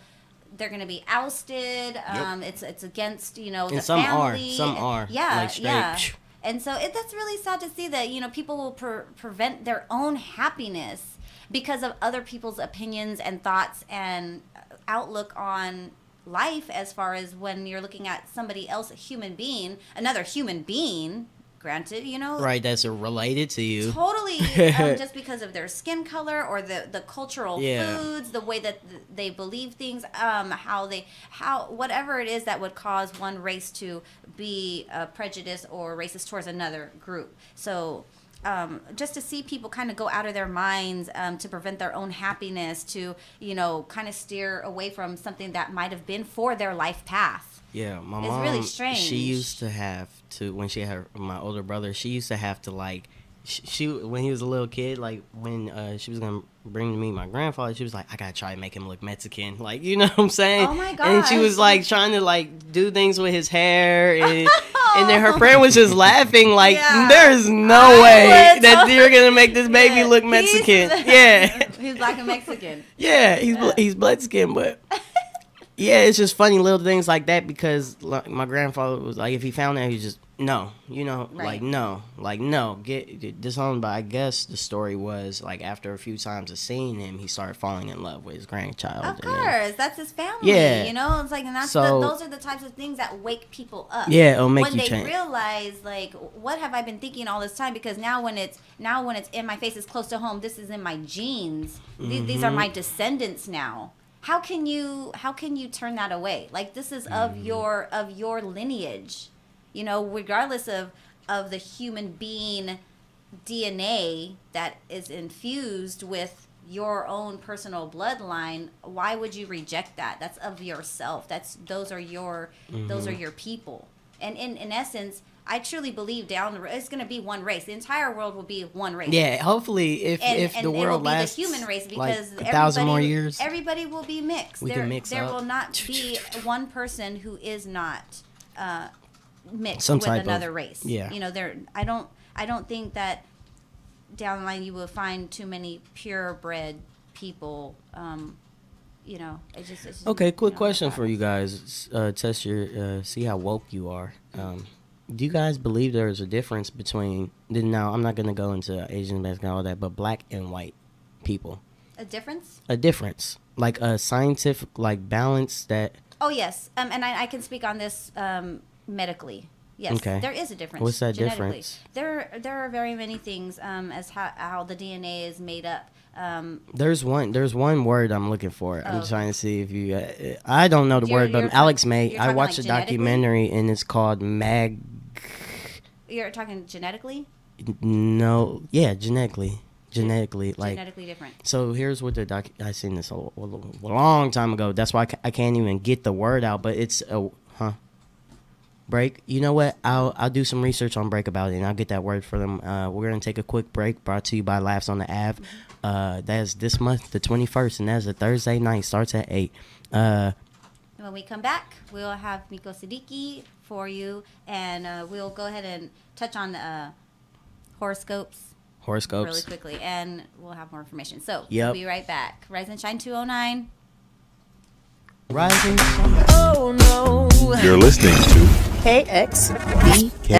they're going to be ousted. It's against, the some family. Some are. Yeah, like yeah. And so that's really sad to see that, people will prevent their own happiness because of other people's opinions and thoughts and outlook on life, as far as when you're looking at somebody else, another human being, granted, right, that's related to you totally, just because of their skin color or the cultural foods, the way that they believe things, whatever it is that would cause one race to be prejudiced or racist towards another group. So just to see people kind of go out of their minds to prevent their own happiness, to kind of steer away from something that might have been for their life path. Yeah, my it's mom, really strange. She used to have to, when she had my older brother, she used to have to, like, she when he was a little kid, like, when she was going to bring to meet my grandfather, she was like, I got to try to make him look Mexican. Like, you know what I'm saying? Oh, my gosh. And she was, like, trying to, like, do things with his hair. And then her friend was just laughing, like, there's no way that you're going to make this baby look Mexican. He's black and Mexican. Yeah, he's Mexican, but... Yeah, it's just funny little things like that, because like, my grandfather was like, if he found out, he just, no, right. like, no, get disowned. But I guess the story was, like, after a few times of seeing him, he started falling in love with his grandchild. Of course, that's his family, it's like, and those are the types of things that wake people up. Yeah, it'll make when you they change. Realize, like, what have I been thinking all this time? Because now when it's in my face, it's close to home, this is in my genes. These are my descendants now. How can you turn that away? Like, this is of your lineage, regardless of the human being DNA that is infused with your own personal bloodline. Why would you reject that? That's of yourself. Those are your people. And in essence, I truly believe it's going to be one race. The entire world will be one race. Yeah, hopefully, if the world lasts the human race, because like 1,000 more years, everybody will be mixed. There will not be one person who is not mixed with another race. Yeah, I don't think that down the line you will find too many purebred people. It's just okay. Quick question for you guys. Test your see how woke you are. Do you guys believe there's a difference between, now I'm not going to go into Asian, Mexican, all that, but black and white people? A difference? A difference. Like a scientific, like, balance that... Oh, yes. And I can speak on this medically. Yes, okay. There is a difference. What's that difference? There are very many things as how the DNA is made up. There's one word I'm looking for. I'm trying to see if you... I don't know the word, but Alex may. I watched a documentary, and it's called You're talking genetically? No. Yeah, genetically. Like, genetically different. So here's what I seen this a long time ago. That's why I can't even get the word out, but it's... Break. You know what? I'll do some research on Break about it, and I'll get that word for them. We're going to take a quick break, brought to you by Laughs on the Ave. That's this month, the 21st, and that's a Thursday night. Starts at 8. When we come back, we'll have Himiko Sadiki for you, and we'll go ahead and touch on horoscopes really quickly, and we'll have more information. So we'll be right back. Rise and Shine 209. Rising. Oh, no. You're listening to KXVS.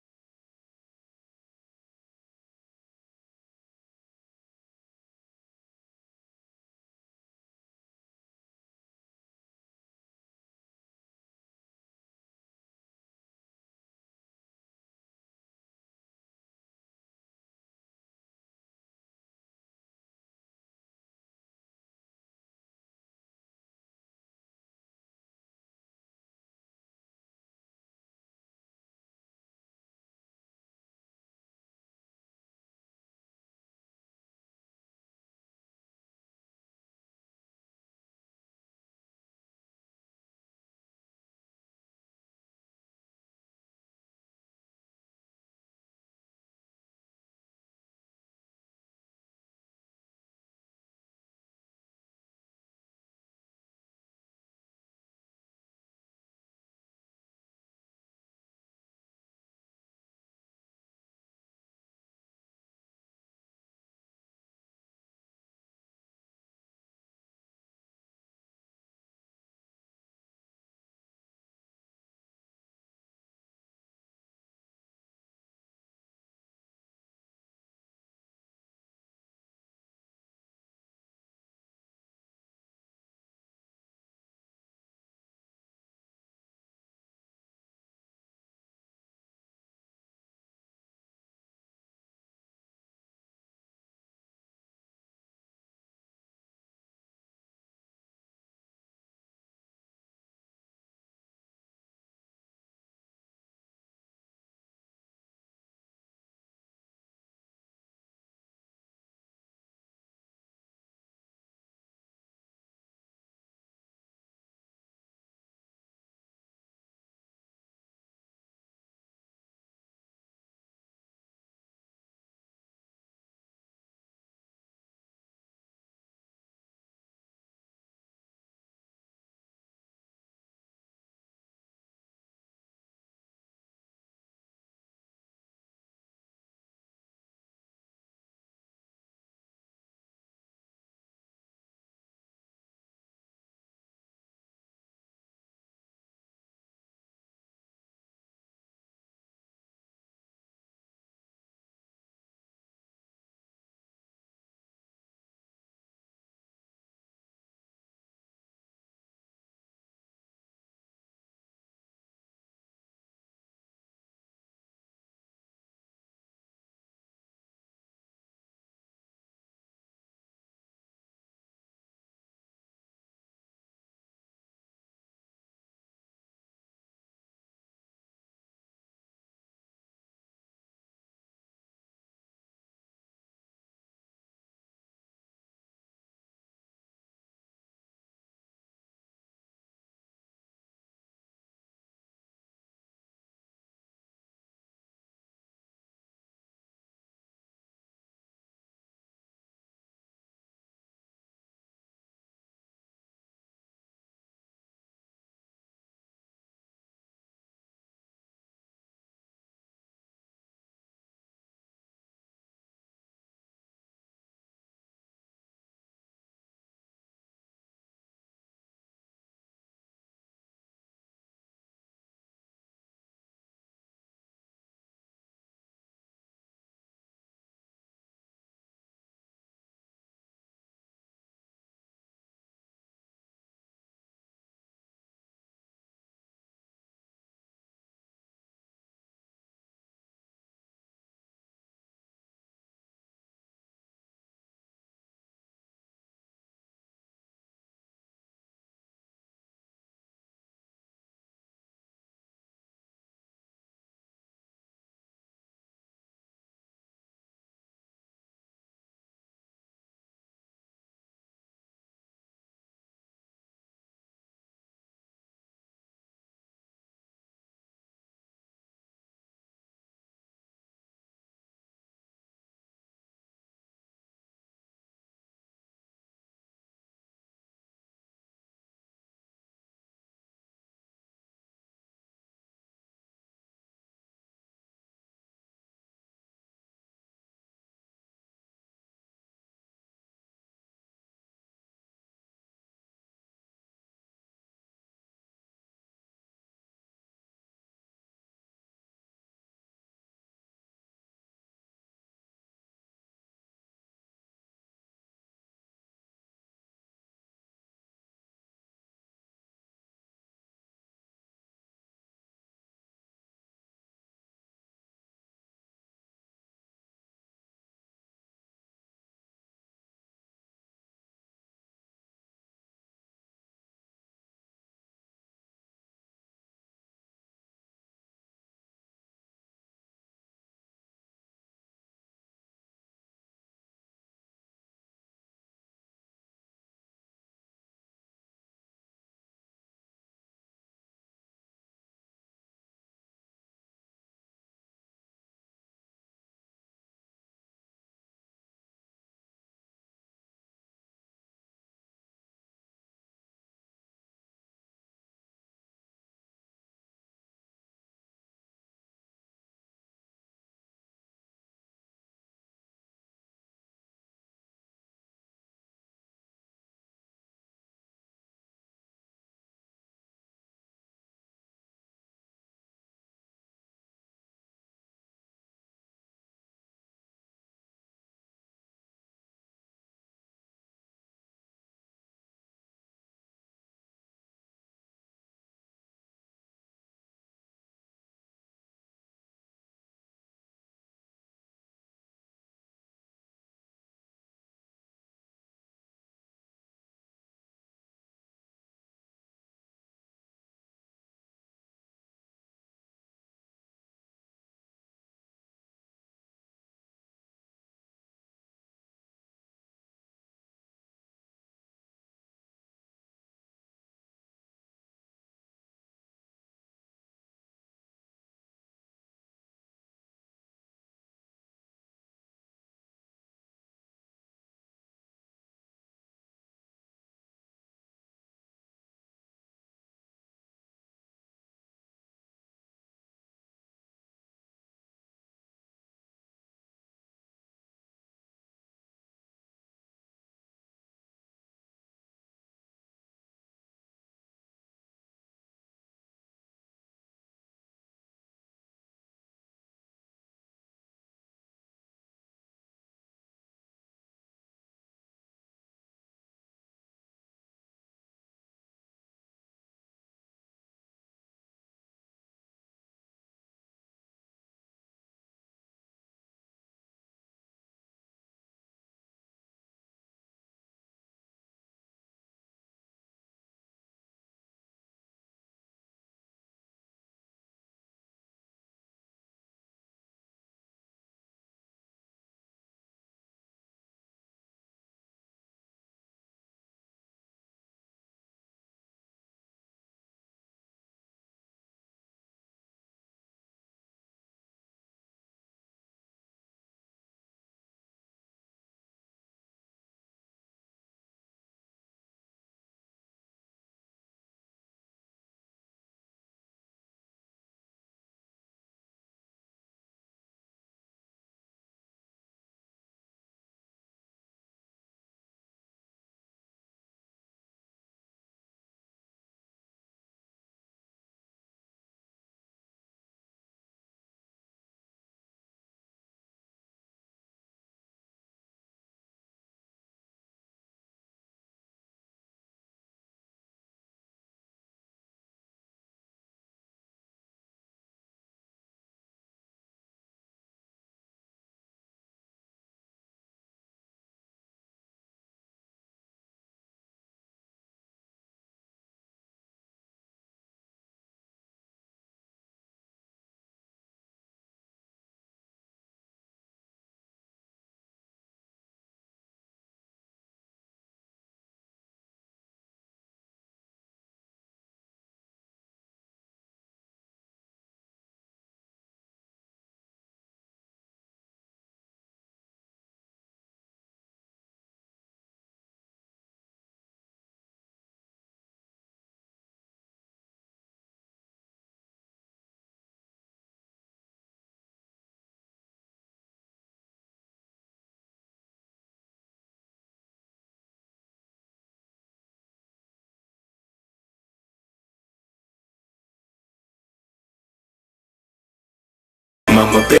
I'm a big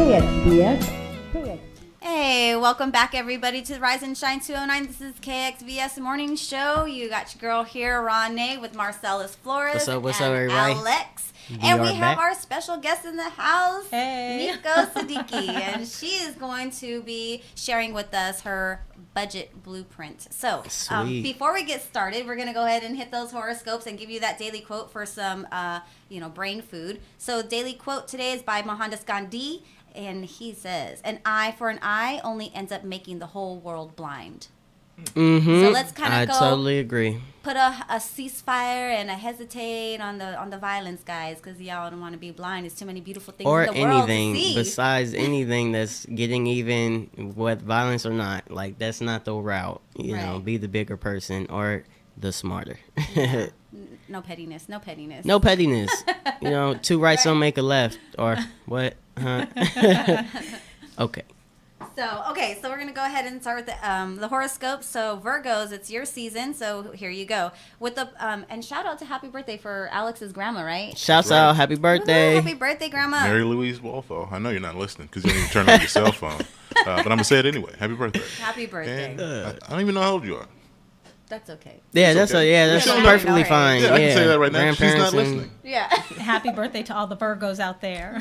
KXVS. Hey, welcome back everybody to the Rise and Shine 209. This is KXVS Morning Show. You got your girl here, RawNe, with Marcelis, Flores, What's up, and everybody? Alex. We And we are have back. our special guest in the house, Hey. Himiko Sadiki. And she is going to be sharing with us her budget blueprint. So, Sweet. before we get started, we're going to go ahead and hit those horoscopes and give you that daily quote for some, brain food. So, daily quote today is by Mohandas Gandhi. And he says, an eye for an eye only ends up making the whole world blind. Mm-hmm. So let's kind of I totally agree. Put a ceasefire and a hesitate on the violence, guys, because y'all don't want to be blind. There's too many beautiful things Or in the world to anything see. besides anything that's getting even with violence or not. Like, that's not the route. You know, be the bigger person or the smarter. Yeah. No pettiness. No pettiness. No pettiness. You know, two rights don't make a left. Or what? Huh? Okay. So we're going to go ahead and start with the horoscope. So Virgos, it's your season. So here you go. With the and shout out to happy birthday for Alex's grandma, right? Shouts out, happy birthday. Happy birthday, grandma. Mary Louise Walthall. I know you're not listening because you don't even turn on your cell phone. But I'm going to say it anyway. Happy birthday. Happy birthday. And, I don't even know how old you are. That's okay. Yeah, that's perfectly fine. Yeah, I can say that right now. She's not listening. Yeah. Happy birthday to all the Virgos out there.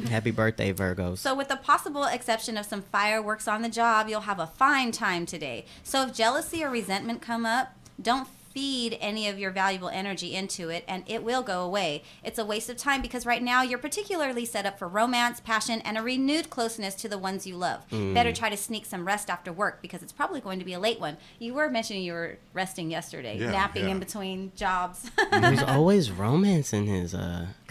Happy birthday, Virgos. So with the possible exception of some fireworks on the job, you'll have a fine time today. So if jealousy or resentment come up, don't feed any of your valuable energy into it, and it will go away. It's a waste of time because right now you're particularly set up for romance, passion, and a renewed closeness to the ones you love. Better try to sneak some rest after work because it's probably going to be a late one. You were mentioning you were resting yesterday, napping in between jobs. There's always romance in his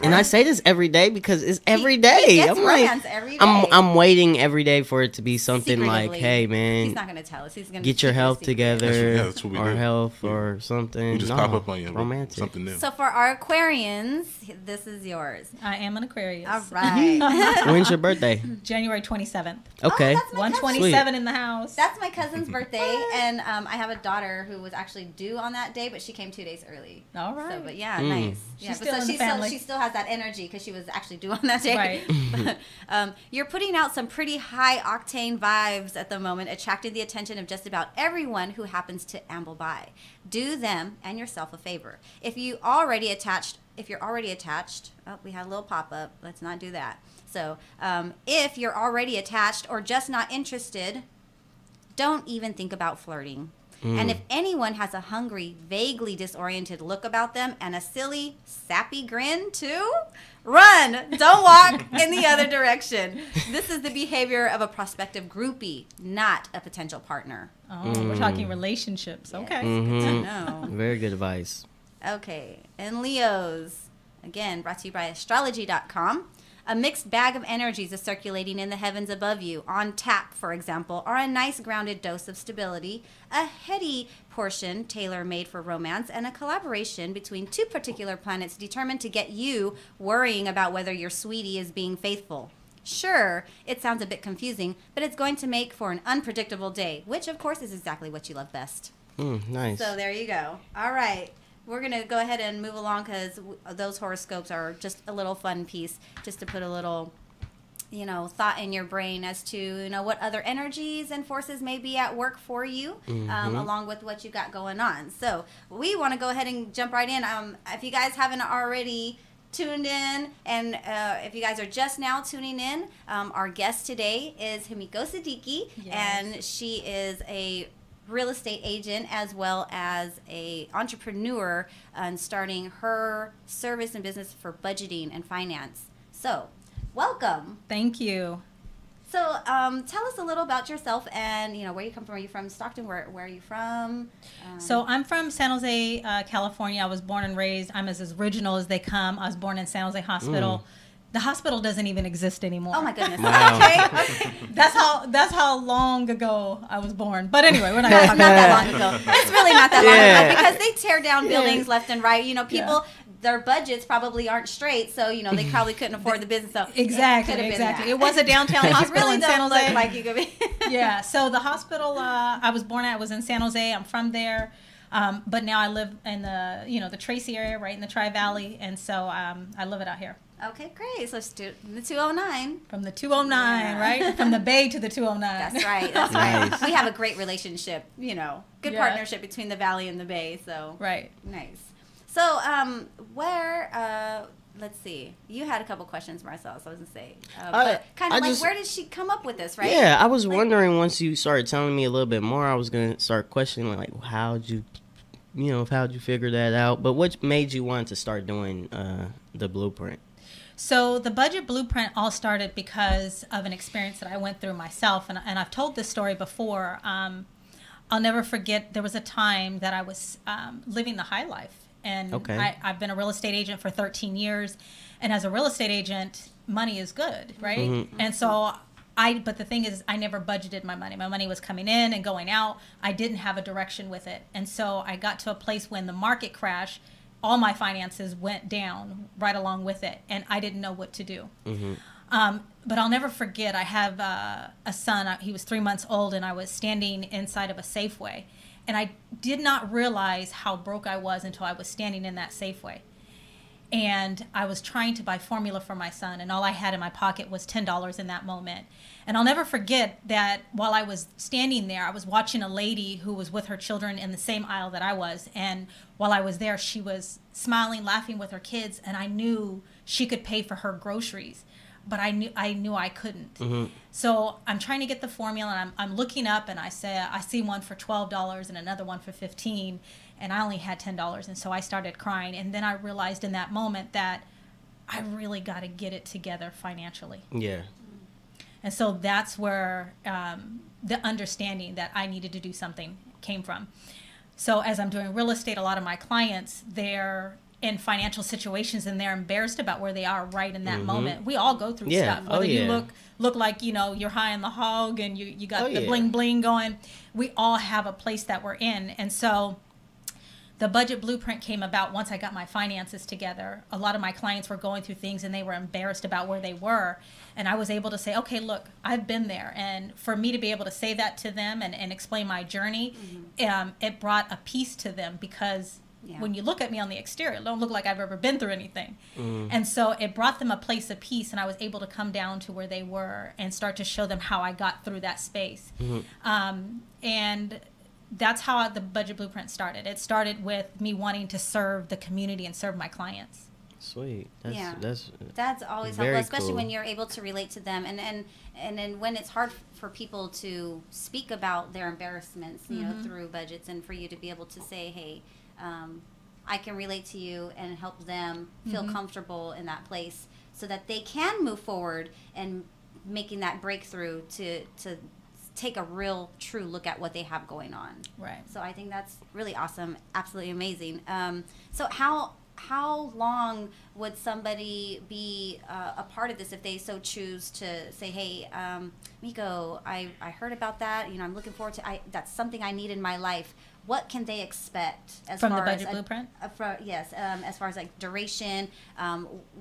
and I say this every day because it's every day. He gets romance every day. I'm waiting every day for it to be something Secretively. like, hey man, he's not going to tell us. He's going to get your health together, that's what we or do. health or something. We just pop up on you. Romantic. Something new. So for our Aquarians, this is yours. I am an Aquarius. All right. When's your birthday? January 27th. Okay. Oh, that's my 127 in the house. That's my cousin's birthday, and I have a daughter who was actually due on that day, but she came 2 days early. All right. So, but yeah, nice. She's Yeah, still but in so the family. she still has that energy because she was actually due on that day. Right. But, you're putting out some pretty high octane vibes at the moment, attracting the attention of just about everyone who happens to amble by. Do them and yourself a favor. If you're already attached, oh, we had a little pop-up. Let's not do that. So if you're already attached or just not interested, don't even think about flirting. And if anyone has a hungry, vaguely disoriented look about them and a silly, sappy grin too, run! Don't walk in the other direction. This is the behavior of a prospective groupie, not a potential partner. Oh, we're talking relationships. Okay. Good to know. Very good advice. Okay, and Leos, again, brought to you by astrology.com. A mixed bag of energies is circulating in the heavens above you. On tap, for example, are a nice grounded dose of stability, a heady portion tailor-made for romance, and a collaboration between two particular planets determined to get you worrying about whether your sweetie is being faithful. Sure, it sounds a bit confusing, but it's going to make for an unpredictable day, which of course is exactly what you love best. Nice. So there you go. All right. We're going to go ahead and move along because those horoscopes are just a little fun piece, just to put a little, thought in your brain as to, what other energies and forces may be at work for you, along with what you got going on. So we want to go ahead and jump right in. If you guys haven't already tuned in, and if you guys are just now tuning in, our guest today is Himiko Sadiki, and she is a real estate agent as well as a entrepreneur and starting her service and business for budgeting and finance. So welcome. Thank you. So tell us a little about yourself and where you come from. Are you from Stockton? Where are you from? So I'm from San Jose, California. I was born and raised. I'm as original as they come. I was born in San Jose Hospital. The hospital doesn't even exist anymore. Oh my goodness. Wow. Okay. That's how long ago I was born. But anyway, we're not going to talk Not about that long ago. It's really not that long ago because they tear down buildings left and right. People, their budgets probably aren't straight, so they probably couldn't afford the business. So Exactly. It was a downtown hospital really in San don't Jose. look like you could be. Yeah. So the hospital I was born at was in San Jose. I'm from there. But now I live in the Tracy area, right in the Tri-Valley, and so I live it out here. Okay, great. So the 209. From the 209, right? From the Bay to the 209. That's right. That's right. We have a great relationship, good partnership between the Valley and the Bay. So right. Nice. So let's see. You had a couple questions, Marcelis, I was going to say. But kind of like, where did she come up with this, right? Yeah, I was wondering once you started telling me a little bit more, I was going to start questioning, like, how'd you figure that out? But what made you want to start doing the blueprint? So the budget blueprint all started because of an experience that I went through myself, and I've told this story before. I'll never forget, there was a time that I was living the high life, and I've been a real estate agent for 13 years, and as a real estate agent, money is good, right? And so but the thing is, I never budgeted my money. My money was coming in and going out. I didn't have a direction with it. And so I got to a place when the market crashed, all my finances went down right along with it. And I didn't know what to do. But I'll never forget, I have a son. He was 3 months old, and I was standing inside of a Safeway. And I did not realize how broke I was until I was standing in that Safeway. And I was trying to buy formula for my son, and all I had in my pocket was $10 in that moment. And I'll never forget that while I was standing there, I was watching a lady who was with her children in the same aisle that I was. And while I was there, she was smiling, laughing with her kids, and I knew she could pay for her groceries, but I knew I couldn't. So I'm trying to get the formula, and I'm looking up, and I see one for $12 and another one for $15. And I only had $10, and so I started crying. And then I realized in that moment that I really got to get it together financially. Yeah. And so that's where the understanding that I needed to do something came from. So as I'm doing real estate, a lot of my clients, they're in financial situations, and they're embarrassed about where they are right in that moment. We all go through stuff. Whether you look like, you know, you're high on the hog and you got the bling bling going. We all have a place that we're in. And so the budget blueprint came about once I got my finances together. A lot of my clients were going through things, and they were embarrassed about where they were. And I was able to say, okay, look, I've been there. And for me to be able to say that to them and explain my journey, it brought a peace to them, because when you look at me on the exterior, it don't look like I've ever been through anything. And so it brought them a place of peace, and I was able to come down to where they were and start to show them how I got through that space. And that's how the budget blueprint started. It started with me wanting to serve the community and serve my clients. Sweet. That's always helpful, especially when you're able to relate to them, and then when it's hard for people to speak about their embarrassments, you know, through budgets, and for you to be able to say, hey, I can relate to you, and help them feel comfortable in that place, so that they can move forward and making that breakthrough to take a real true look at what they have going on. Right. So I think that's really awesome, absolutely amazing. So how long would somebody be a part of this if they so choose to say, hey, Miko, I heard about that, you know, I'm looking forward to, that's something I need in my life. What can they expect as from far the budget as blueprint? As far as like duration,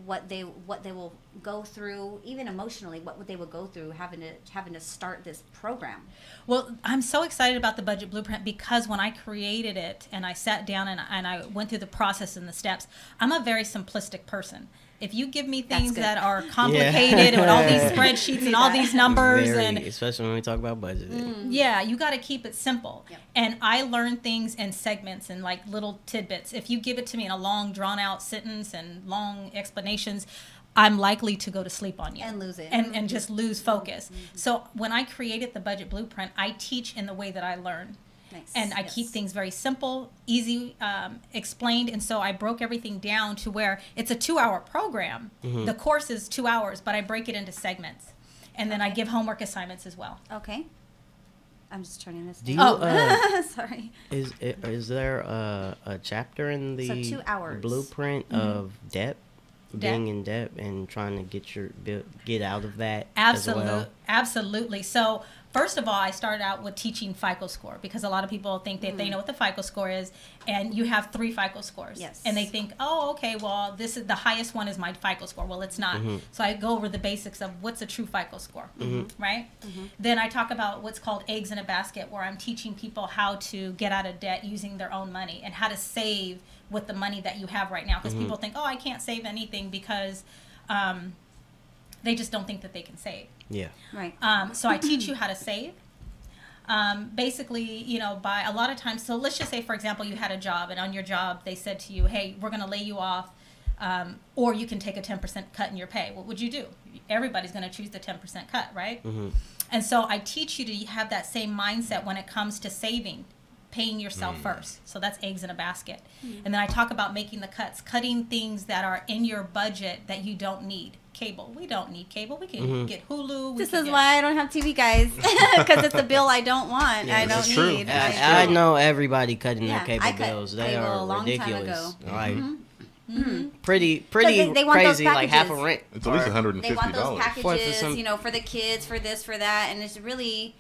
what they will go through, even emotionally, what they would go through having to start this program. Well, I'm so excited about the budget blueprint, because when I created it and I sat down and I went through the process and the steps, I'm a very simplistic person. If you give me things that are complicated with all these spreadsheets and all these numbers, especially when we talk about budgeting. You got to keep it simple. And I learn things in segments and like little tidbits. If you give it to me in a long, drawn out sentence and long explanations, I'm likely to go to sleep on you and lose it and just lose focus. So when I created the budget blueprint, I teach in the way that I learn. Nice. And I keep things very simple, easy, explained. And so I broke everything down to where it's a 2-hour program. The course is 2 hours, but I break it into segments. And then I give homework assignments as well. Okay. I'm just turning this down. Sorry. Is there a chapter in the 2 hours blueprint of debt? Being in debt and trying to get out of that as well? Absolutely. So first of all, I started out with teaching FICO score, because a lot of people think that they know what the FICO score is, and you have 3 FICO scores. Yes. And they think, oh, okay, well, this is the highest one is my FICO score. Well, it's not. So I go over the basics of what's a true FICO score, right? Then I talk about what's called eggs in a basket, where I'm teaching people how to get out of debt using their own money and how to save with the money that you have right now. Because people think, oh, I can't save anything, because they just don't think that they can save. Yeah. Right. So I teach you how to save. Basically, you know, by a lot of times, so let's just say, for example, you had a job, and on your job, they said to you, hey, we're going to lay you off, or you can take a 10% cut in your pay. What would you do? Everybody's going to choose the 10% cut, right? And so I teach you to have that same mindset when it comes to saving. paying yourself first. So that's eggs in a basket. And then I talk about making the cuts, cutting things that are in your budget that you don't need. Cable. We don't need cable. We can get Hulu. This is why I don't have TV, guys, because it's a bill I don't want. I don't need. I know everybody cutting their cable bills. They are ridiculous. Like pretty they want crazy. those like half a rent. It's at least $150. They want those packages, you know, for the kids, for this, for that, and it's really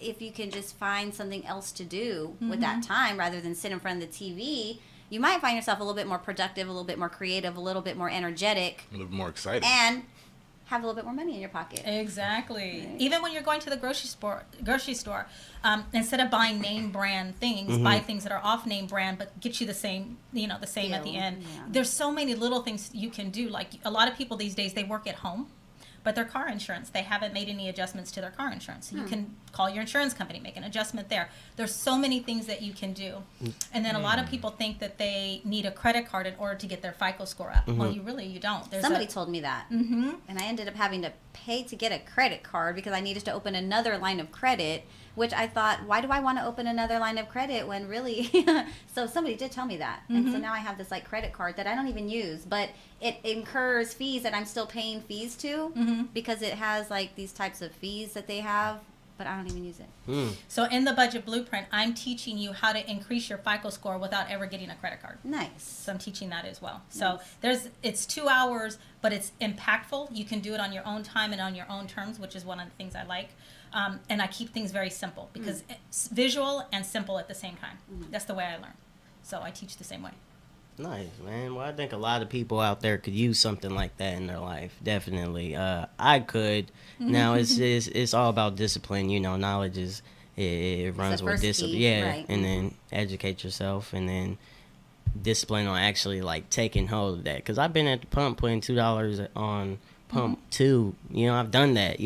if you can just find something else to do with that time rather than sit in front of the TV. You might find yourself a little bit more productive, a little bit more creative, a little bit more energetic. A little bit more excited. And have a little bit more money in your pocket. Exactly. Right. Even when you're going to the grocery store, instead of buying name brand things, buy things that are off name brand, but get you the same, the same at the end. Yeah. There's so many little things you can do. Like a lot of people these days, they work at home. But their car insurance, they haven't made any adjustments to their car insurance. So you can call your insurance company, make an adjustment there. There's so many things that you can do. And then a lot of people think that they need a credit card in order to get their FICO score up. Well, you don't. Somebody told me that. And I ended up having to pay to get a credit card because I needed to open another line of credit, which I thought, why do I want to open another line of credit when really... So somebody did tell me that. And so now I have this like credit card that I don't even use, but it incurs fees that I'm still paying fees to because it has like these types of fees that they have, but I don't even use it. So in the budget blueprint, I'm teaching you how to increase your FICO score without ever getting a credit card. Nice. So I'm teaching that as well. So it's 2 hours, but it's impactful. You can do it on your own time and on your own terms, which is one of the things I like. And I keep things very simple because it's visual and simple at the same time. That's the way I learn. So I teach the same way. Nice, man. Well, I think a lot of people out there could use something like that in their life. Definitely. I could. Now, it's all about discipline. Knowledge it runs with discipline. Yeah, right. And then educate yourself, and then discipline on actually, like, taking hold of that. Because I've been at the pump putting $2 on pump 2. I've done that,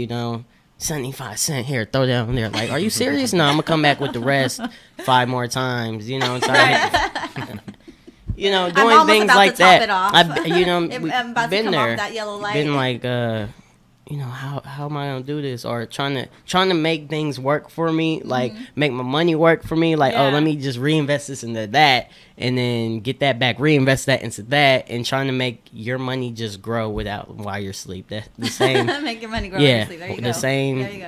75 cents here, throw down there. Like, are you serious? No, I'm going to come back with the rest 5 more times, doing things like that. I'm about been to come there. Off that yellow light. Been like, how am I gonna do this? Or trying to make things work for me, like make my money work for me. Like, let me just reinvest this into that, and then get that back, reinvest that into that, and trying to make your money just grow while you're asleep. That the same. Make your money grow while you're asleep. There you go.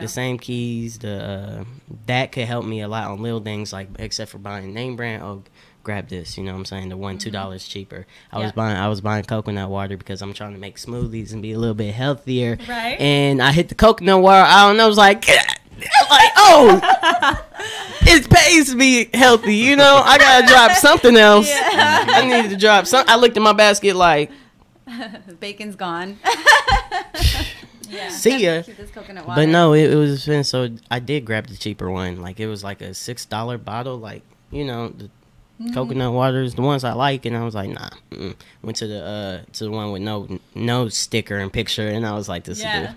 The same keys. That could help me a lot on little things, like except for buying name brand. Oh, grab this, the $2 cheaper. I was buying coconut water because I'm trying to make smoothies and be a little bit healthier. Right. And I hit the coconut water. I don't know. I was like, it pays to be healthy. I gotta drop something else. Yeah. I needed to drop something. I looked at my basket like, bacon's gone. See ya. But no, it was expensive. So I did grab the cheaper one. Like, it was like a $6 bottle. Like, the coconut waters, the ones I like, and I was like, nah. Went to the one with no sticker and picture, and I was like, this is good.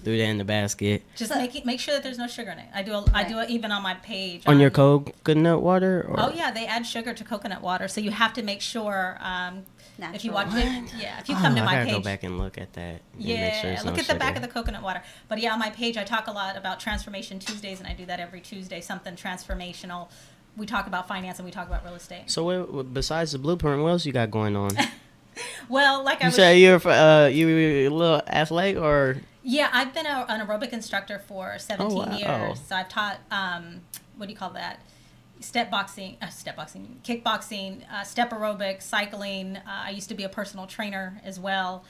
Threw that in the basket. Just make sure that there's no sugar in it. I do it even on my page. On your coconut water? Or? Oh yeah, they add sugar to coconut water, so you have to make sure. If you watch it, if you come to my page, I gotta go back and look at that. Look at the back of the coconut water. But yeah, on my page, I talk a lot about Transformation Tuesdays, and I do that every Tuesday. Something transformational. We talk about finance and we talk about real estate. So besides the blueprint, what else you got going on? Well, like you said, you're a little athlete, or? Yeah, I've been an aerobic instructor for 17 years. So I've taught what do you call that? Kickboxing, step aerobics, cycling. I used to be a personal trainer as well.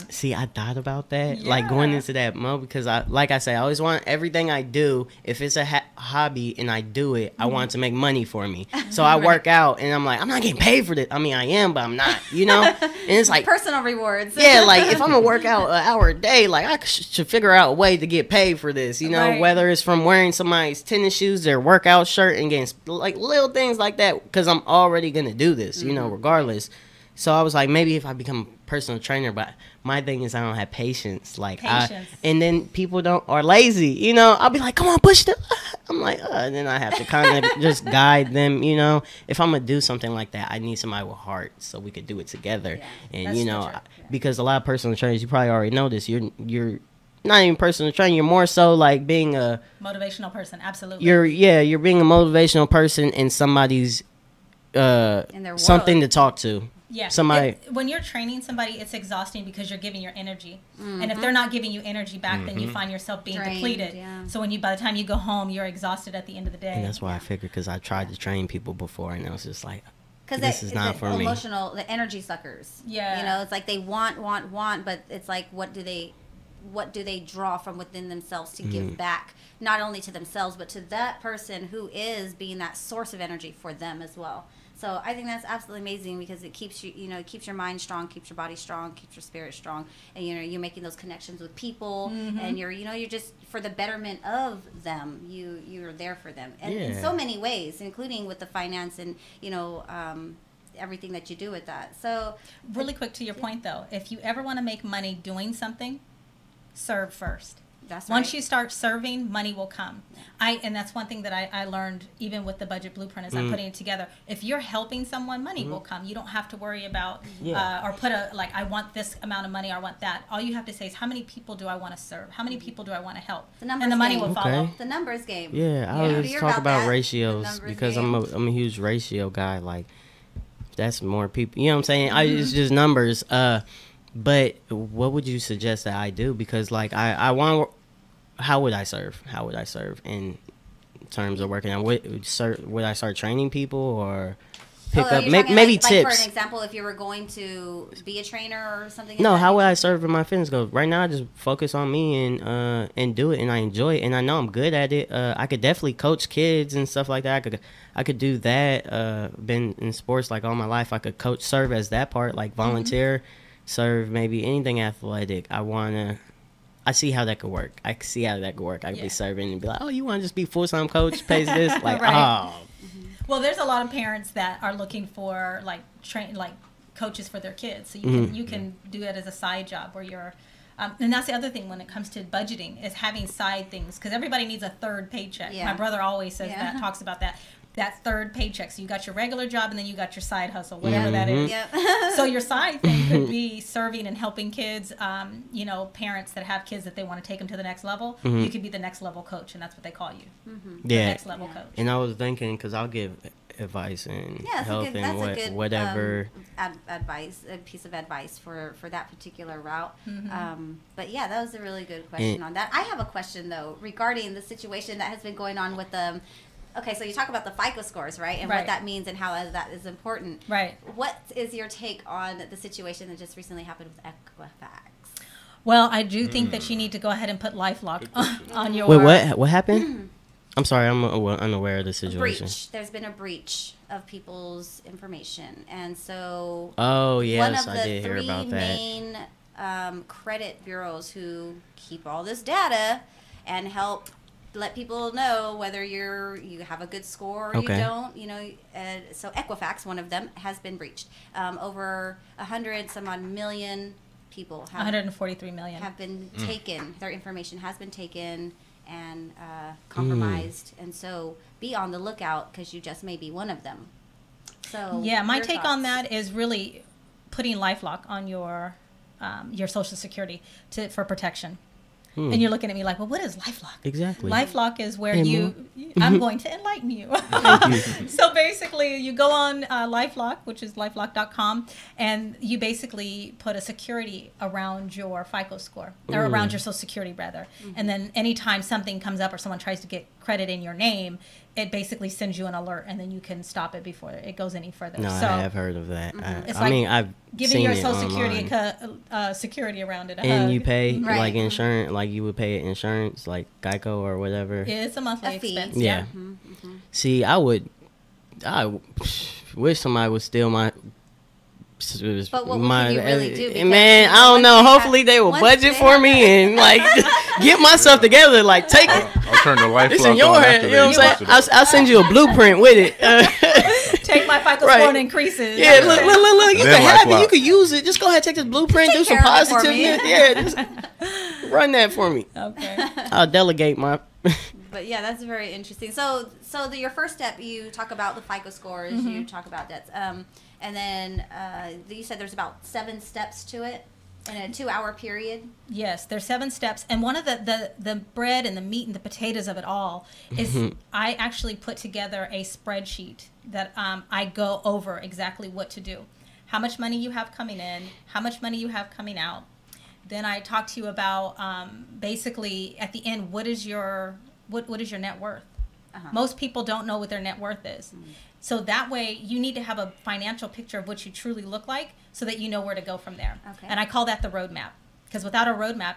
See, I thought about that, like going into that mode, because I always want everything I do, if it's a hobby and I do it, I want to make money for me. So I work out and I'm like, I'm not getting paid for this. I mean, I am, but I'm not, And it's like personal rewards. Yeah, like if I'm gonna work out an hour a day, like I should figure out a way to get paid for this, right. Whether it's from wearing somebody's tennis shoes, their workout shirt, and getting like little things like that, because I'm already gonna do this, regardless. So I was like, maybe if I become a personal trainer, but my thing is I don't have patience. And then people are lazy, I'll be like, come on, push the. I'm like, and then I have to kind of just guide them, If I'm gonna do something like that, I need somebody with heart so we could do it together. And because a lot of personal trainers, you probably already know this, you're not even personal training. You're more so like being a motivational person. Absolutely. You're being a motivational person in somebody's something to talk to. Yeah. Somebody. When you're training somebody, it's exhausting because you're giving your energy, and if they're not giving you energy back, then you find yourself being depleted. Yeah. So by the time you go home, you're exhausted at the end of the day. And that's why I figured, because I tried to train people before, and I was just like, this is not for me. The energy suckers. Yeah. It's like they want, but it's like, what do they draw from within themselves to give back, not only to themselves, but to that person who is being that source of energy for them as well. So I think that's absolutely amazing, because it keeps you, it keeps your mind strong, keeps your body strong, keeps your spirit strong, and you're making those connections with people, and you're just for the betterment of them. You're there for them, and in so many ways, including with the finance and everything that you do with that. So really quick to your point though, if you ever want to make money doing something, serve first. That's Once you start serving, money will come. And that's one thing that I learned even with the budget blueprint as I'm putting it together. If you're helping someone, money will come. You don't have to worry about or put I want this amount of money or I want that. All you have to say is, how many people do I want to serve? How many people do I want to help? And the money will follow. The numbers game. Yeah, I always talk about ratios, because I'm a huge ratio guy. Like, that's more people. You know what I'm saying? It's just numbers. But what would you suggest that I do? Because like I want, how would I serve? How would I serve in terms of working on? Would I start training people or pick up maybe tips? Like for an example, if you were going to be a trainer or something. No, how would I serve in my fitness goals? Right now, I just focus on me and do it, and I enjoy it, and I know I'm good at it. I could definitely coach kids and stuff like that. I could do that. Been in sports like all my life. I could serve as that part, like volunteer. Serve maybe anything athletic. I see how that could work. I could be serving and be like, oh, you want to just be full-time coach, pays this? Like, Well, there's a lot of parents that are looking for like coaches for their kids. So you can do it as a side job where you're and that's the other thing when it comes to budgeting, is having side things, because everybody needs a third paycheck. My brother always says that, talks about that third paycheck. So you got your regular job and then you got your side hustle, whatever that is. So your side thing could be serving and helping kids, parents that have kids that they want to take them to the next level. You could be the next level coach, and that's what they call you. The next level coach. And I was thinking, because I'll give advice and help and whatever. A piece of advice for that particular route. But yeah, that was a really good question on that. I have a question though regarding the situation that has been going on with them. Okay, so you talk about the FICO scores, right? And what that means and how that is important. Right. What is your take on the situation that just recently happened with Equifax? Well, I do think that you need to go ahead and put LifeLock on your... Wait, what happened? I'm sorry, I'm unaware of the situation. There's been a breach of people's information. And so... Oh, yes, I did hear about that. One of the 3 main credit bureaus who keep all this data and help let people know whether you have a good score or you don't, so Equifax, one of them, has been breached. Over 100 some odd million people 143 million have been taken. Their information has been taken and compromised, and so be on the lookout, because you just may be one of them. So yeah, my take on that is really putting LifeLock on your Social Security for protection. And you're looking at me like, well, what is LifeLock? Exactly. LifeLock is where I'm going to enlighten you. So basically, you go on LifeLock, which is lifelock.com, and you basically put a security around your FICO score, or around your Social Security, rather. And then anytime something comes up or someone tries to get credit in your name, it basically sends you an alert, and then you can stop it before it goes any further. No, so, I have heard of that. It's I've giving seen your it Social online. Security security around it. And you pay like insurance, like you would pay insurance, like Geico or whatever. It's a monthly expense. Yeah. See, I wish somebody would steal my. But what can you really do? Man, I don't know. Hopefully they will budget for me and like get myself together. Like take it. I'll turn the life It's in your hand. You know what I'm saying? I'll send you a blueprint with it. Take my FICO score and increase it. Yeah, look. You can have it. You can use it. Just go ahead, take this blueprint, do some positiveness. Yeah, just run that for me. Okay. I'll delegate my. But yeah, that's very interesting. So your first step, you talk about the FICO scores, you talk about debts, and then you said there's about 7 steps to it. In a 2-hour period? Yes, there's 7 steps. And one of the bread and the meat and the potatoes of it all is I actually put together a spreadsheet that I go over exactly what to do. How much money you have coming in, how much money you have coming out. Then I talk to you about basically at the end, what is your net worth? Most people don't know what their net worth is. So that way you need to have a financial picture of what you truly look like so that you know where to go from there. Okay. And I call that the roadmap. Because without a roadmap,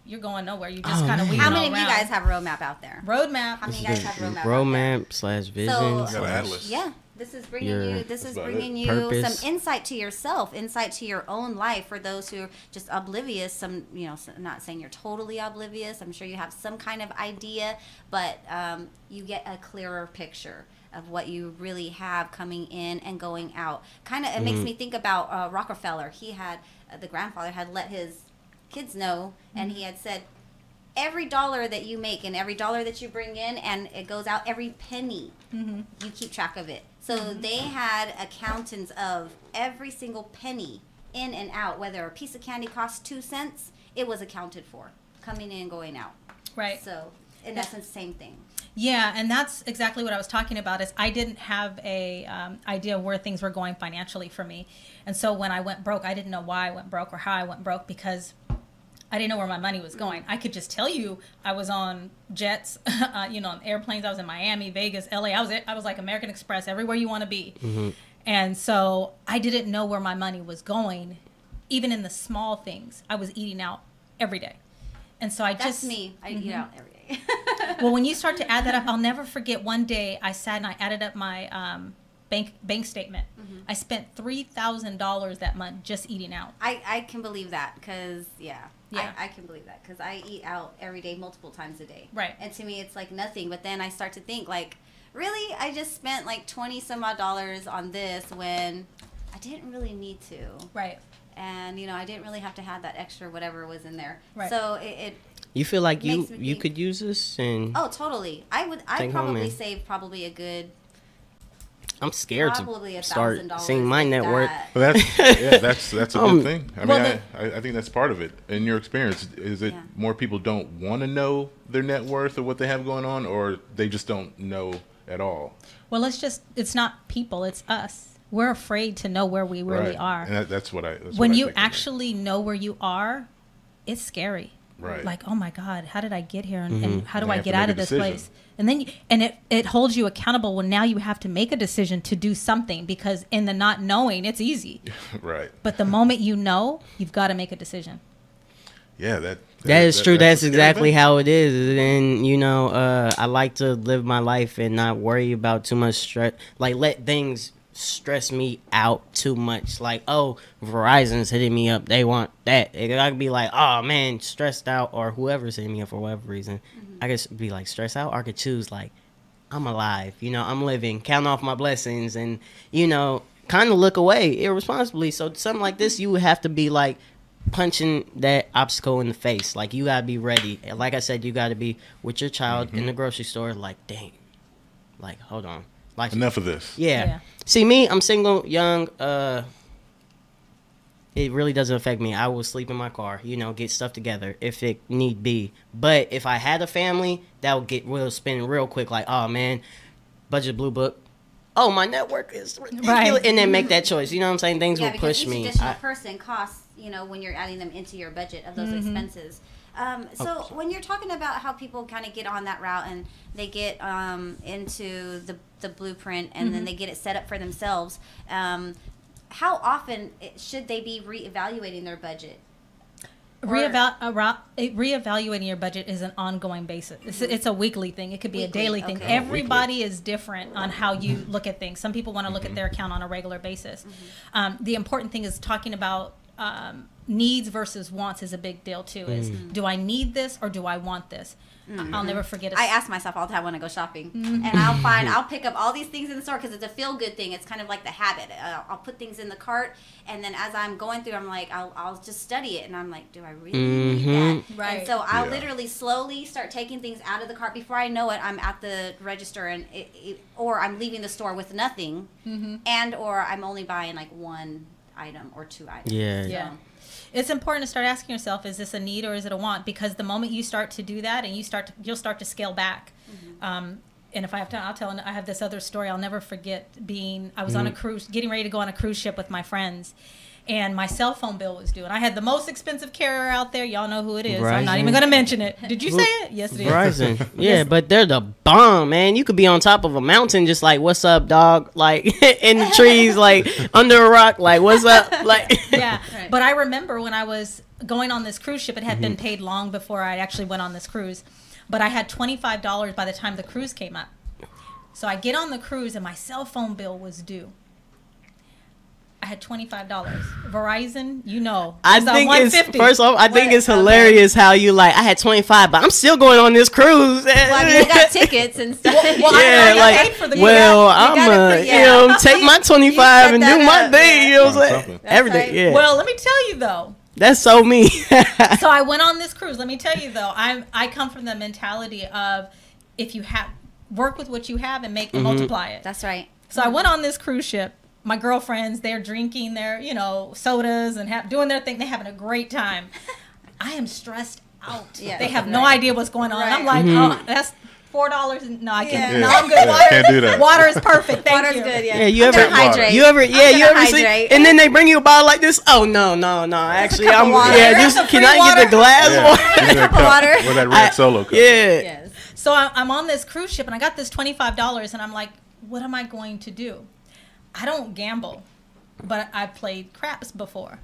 you're going nowhere. You just kind of weaving all around. How many of you guys have a roadmap out there? Roadmap. How many of you guys have roadmap Roadmap/vision. So, Atlas. yeah. This is bringing you purpose. some insight to yourself, insight to your own life. For those who are just oblivious, I'm not saying you're totally oblivious. I'm sure you have some kind of idea, but you get a clearer picture of what you really have coming in and going out. It makes me think about Rockefeller. He had the grandfather had let his kids know, and he had said, every dollar that you make and every dollar that you bring in and it goes out, every penny, you keep track of it. So they had accountants of every single penny in and out. Whether a piece of candy cost 2 cents, it was accounted for, coming in and going out. Right. So in essence, same thing. Yeah, and that's exactly what I was talking about. Is I didn't have a idea where things were going financially for me, and so when I went broke, I didn't know why I went broke or how I went broke because I didn't know where my money was going. I could just tell you I was on jets, on airplanes. I was in Miami, Vegas, LA. I was like American Express, everywhere you want to be. And so I didn't know where my money was going, even in the small things. I was eating out every day. And so That's me. I eat out every day. Well, when you start to add that up, I'll never forget one day I sat and I added up my bank statement. I spent $3,000 that month just eating out. I can believe that because, I can believe that because I eat out every day, multiple times a day. Right. And to me, it's like nothing. But then I start to think like, really? I just spent like 20 some odd dollars on this when I didn't really need to. Right. And, I didn't really have to have that extra whatever was in there. Right. So it You feel like you could use this and oh, totally. I'd probably save a good. I'm scared probably to start $1,000 seeing my net worth. Well, that's a good thing. I mean, I think that's part of it. In your experience, is it more people don't want to know their net worth or what they have going on, or they just don't know at all? Well, it's not people, it's us. We're afraid to know where we really are. And that's what I. When you actually know where you are, it's scary. Right. Like, oh my God, how did I get here? And how do I get out of this place? And then it holds you accountable when now you have to make a decision to do something, because in the not knowing, it's easy. Right. But the moment you know, you've got to make a decision. Yeah, that is true. That's exactly how it is. And, I like to live my life and not worry about too much stress. Like, let things stress me out too much. Like, oh, Verizon's hitting me up, they want that. I could be like, oh man, stressed out, or whoever's hitting me up for whatever reason. I could be like stressed out, or I could choose like, I'm alive, I'm living, count off my blessings, and kind of look away irresponsibly. So something like this, you would have to be like punching that obstacle in the face. Like, you gotta be ready. Like I said, you gotta be with your child in the grocery store, like, dang, like, hold on, like, enough of this. Yeah. See, me, I'm single, young. It really doesn't affect me. I will sleep in my car, get stuff together if it need be. But if I had a family, that would get real spinning real quick. Like, oh man, budget blue book. Oh, my network is ridiculous. Right. And then make that choice. You know what I'm saying? Things will push me. Each additional person costs, when you're adding them into your budget of those expenses. So when you're talking about how people kind of get on that route and they get into the blueprint and then they get it set up for themselves, how often should they be reevaluating their budget? Reevaluating your budget is an ongoing basis. It's a weekly thing. It could be a daily thing. Everybody is different on how you look at things. Some people want to look at their account on a regular basis. The important thing is talking about needs versus wants is a big deal too. Is do I need this or do I want this? I'll never forget. I ask myself all the time when I go shopping, and I'll pick up all these things in the store because it's a feel-good thing. It's kind of like the habit. I'll put things in the cart, and then as I'm going through, I'm like, I'll just study it, and I'm like, do I really need that? Right. And so I'll literally slowly start taking things out of the cart. Before I know it, I'm at the register, and or I'm leaving the store with nothing, and or I'm only buying like one item or two items. Yeah. So, it's important to start asking yourself, is this a need or is it a want? Because the moment you start to do that, and you'll start to scale back. And if I have time, I'll tell. I have this other story. I'll never forget I was on a cruise, getting ready to go on a cruise ship with my friends, and my cell phone bill was due. And I had the most expensive carrier out there. Y'all know who it is. Verizon. I'm not even going to mention it. Did you say it? Yes, it is. Verizon. Yeah, yes. But they're the bomb, man. You could be on top of a mountain just like, what's up, dog? Like, in the trees, like, under a rock, like, what's up? Like, yeah. Right. But I remember when I was going on this cruise ship, it had been paid long before I actually went on this cruise. But I had $25 by the time the cruise came up. So I get on the cruise and my cell phone bill was due. I had $25. Verizon, you know. I think it's hilarious how you like, I had 25, but I'm still going on this cruise. Well, I mean, you got tickets and stuff. I paid for the take my 25 and do my thing. You know what I'm saying? Everything. Yeah. Well, let me tell you though. That's so me. So I went on this cruise. Let me tell you though, I come from the mentality of if you have work with what you have and make multiply it. That's right. So I went on this cruise ship. My girlfriends, they're drinking their, sodas and doing their thing. They're having a great time. I am stressed out. Yeah, they have no idea what's going on. Right. I'm like, oh, that's $4. No, I can't. No, I'm good. Water, can't do that. Water is perfect. Thank Water's you. good. Yeah. Yeah, you ever see? And then they bring you a bottle like this. Oh no. Actually, can I get the glass water? Or that red Solo cup. Yeah. Yes. So I'm on this cruise ship and I got this $25 and I'm like, what am I going to do? I don't gamble, but I played craps before.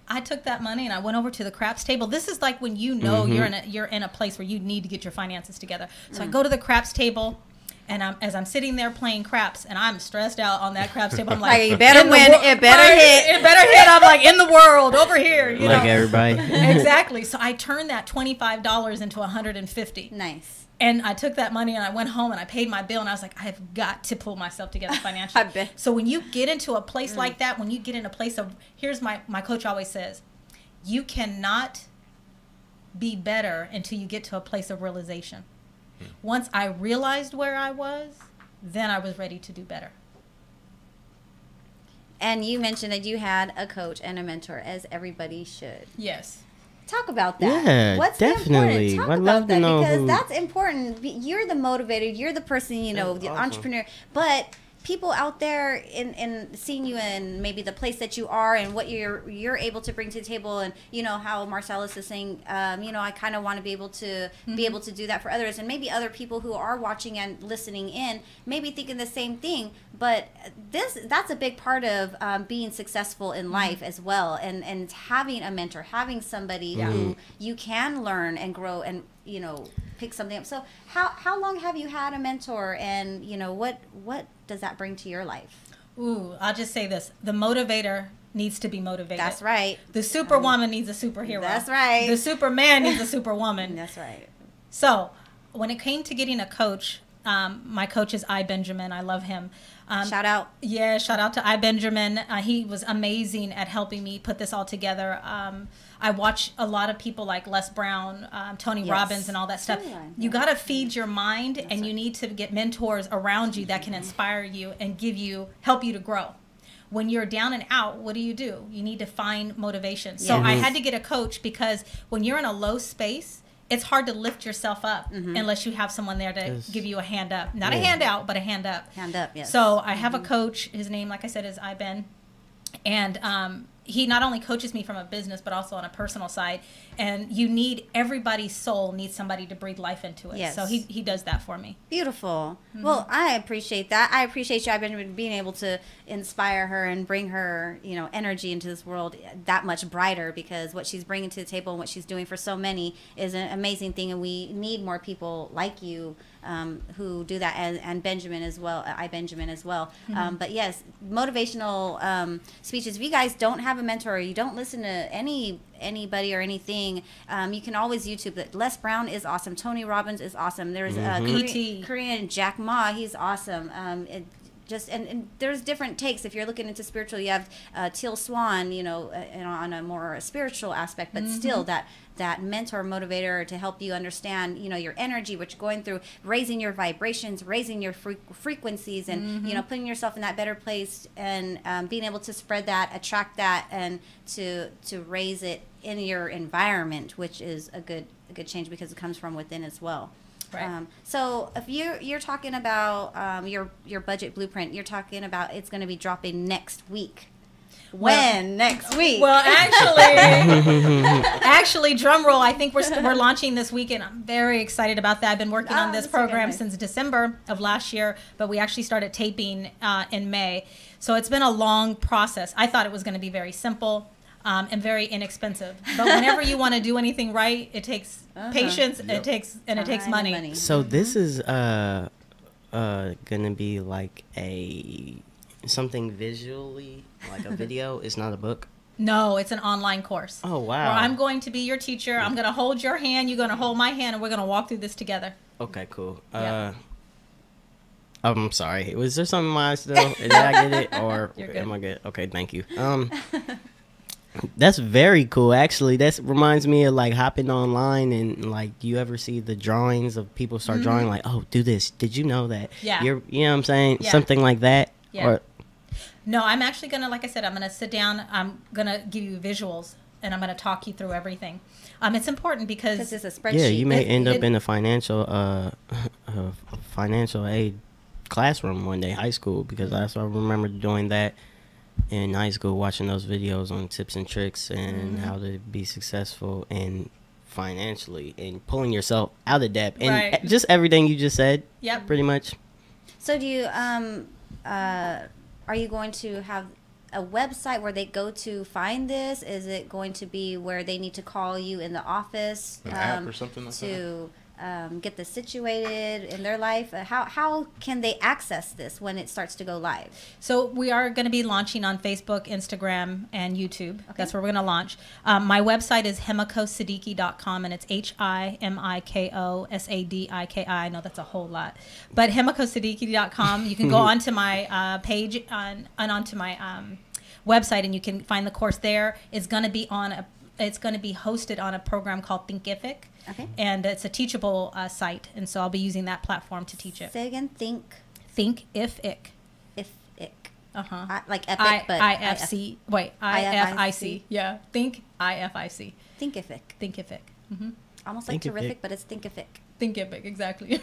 I took that money and I went over to the craps table. This is like when you're in a place where you need to get your finances together. So I go to the craps table, and as I'm sitting there playing craps, and I'm stressed out on that craps table. I'm like, you better win. It better hit. It better hit. I'm like, in the world, over here. You know? Everybody. Exactly. So I turned that $25 into $150. Nice. And I took that money and I went home and I paid my bill and I was like, I have got to pull myself together financially. I bet. So when you get into a place like that, when you get in a place of, here's my coach always says, you cannot be better until you get to a place of realization. Once I realized where I was, then I was ready to do better. And you mentioned that you had a coach and a mentor, as everybody should. Yes. Talk about that. Yeah, What's definitely. important? Talk about that because that's important. You're the motivator. You're the person, the entrepreneur. But people out there in seeing you in maybe the place that you are and what you're able to bring to the table, and how Marcelis is saying, I kind of want to be able to do that for others, and maybe other people who are watching and listening in maybe thinking the same thing. But that's a big part of being successful in life as well, and having a mentor, having somebody who you can learn and grow and pick something up. So how long have you had a mentor, and what does that bring to your life? Ooh, I'll just say this: the motivator needs to be motivated. That's right. The superwoman needs a superhero. That's right. The superman needs a superwoman. That's right. So when it came to getting a coach, my coach is I. Benjamin. I love him. Shout out. Yeah, shout out to I. Benjamin. He was amazing at helping me put this all together. I watch a lot of people like Les Brown, Tony Robbins, and all that stuff. You got to feed your mind, and you need to get mentors around you that can inspire you and help you to grow. When you're down and out, what do? You need to find motivation. So I had to get a coach because when you're in a low space, it's hard to lift yourself up unless you have someone there to give you a hand up. Not a hand out, but a hand up. Hand up, yes. So I have a coach. His name, like I said, is iBen. And he not only coaches me from a business, but also on a personal side. And everybody's soul needs somebody to breathe life into it. Yes. So he does that for me. Beautiful. Well, I appreciate that. I appreciate you, Benjamin, being able to inspire her and bring her, energy into this world that much brighter, because what she's bringing to the table and what she's doing for so many is an amazing thing. And we need more people like you who do that, and Benjamin as well, Benjamin as well. But yes, motivational speeches. If you guys don't have a mentor, or you don't listen to anybody or anything, you can always YouTube it. Les Brown is awesome. Tony Robbins is awesome. There's Korean Jack Ma. He's awesome. and there's different takes. If you're looking into spiritual, you have Teal Swan, on a more spiritual aspect, but still that mentor motivator to help you understand, your energy, what you're going through, raising your vibrations, raising your frequencies, and putting yourself in that better place, and being able to spread that, attract that, and to raise it in your environment, which is a good change because it comes from within as well. Right. So if you're talking about your budget blueprint, you're talking about it's going to be dropping next week. Next week? Well, actually, drum roll. I think we're launching this weekend. I'm very excited about that. I've been working on this program since December of last year, but we actually started taping in May. So it's been a long process. I thought it was going to be very simple. And very inexpensive. But whenever you want to do anything right, it takes patience, it takes money. So this is gonna be like something visually, like a video. It's not a book. No, it's an online course. Oh wow! Where I'm going to be your teacher. I'm gonna hold your hand. You're gonna hold my hand, and we're gonna walk through this together. Okay, cool. I'm sorry. Was there something in my eyes still? Did I get it, or am I good? Okay, thank you. That's very cool, actually. That reminds me of like hopping online and like, you ever see the drawings of people start drawing like, oh, do this. Did you know that? Yeah. You know what I'm saying? Yeah. Something like that. Yeah. No, I'm actually going to, like I said, I'm going to sit down. I'm going to give you visuals and I'm going to talk you through everything. It's important because it's a spreadsheet. Yeah, you may end up in a financial aid classroom one day, high school, because I remember doing that in high school, watching those videos on tips and tricks and how to be successful and financially and pulling yourself out of debt and just everything you just said. Yep. Pretty much. So do you are you going to have a website where they go to find this? Is it going to be where they need to call you in the office an app or something like to get this situated in their life? How can they access this when it starts to go live? So we are going to be launching on Facebook, Instagram, and YouTube. Okay. That's where we're going to launch. My website is himikosadiki.com, and it's HIMIKOSADIKI. I know that's a whole lot, but himikosadiki.com. You can go onto my page and onto my website, and you can find the course there. It's going to be hosted on a program called Thinkific. Okay. And it's a teachable site, and so I'll be using that platform to teach it. Say again, Thinkific. Like epic, but IFC. Wait, IFIC. Yeah, IFIC. Thinkific. Almost like Thinkific. terrific, but it's Thinkific. Thinkific, exactly.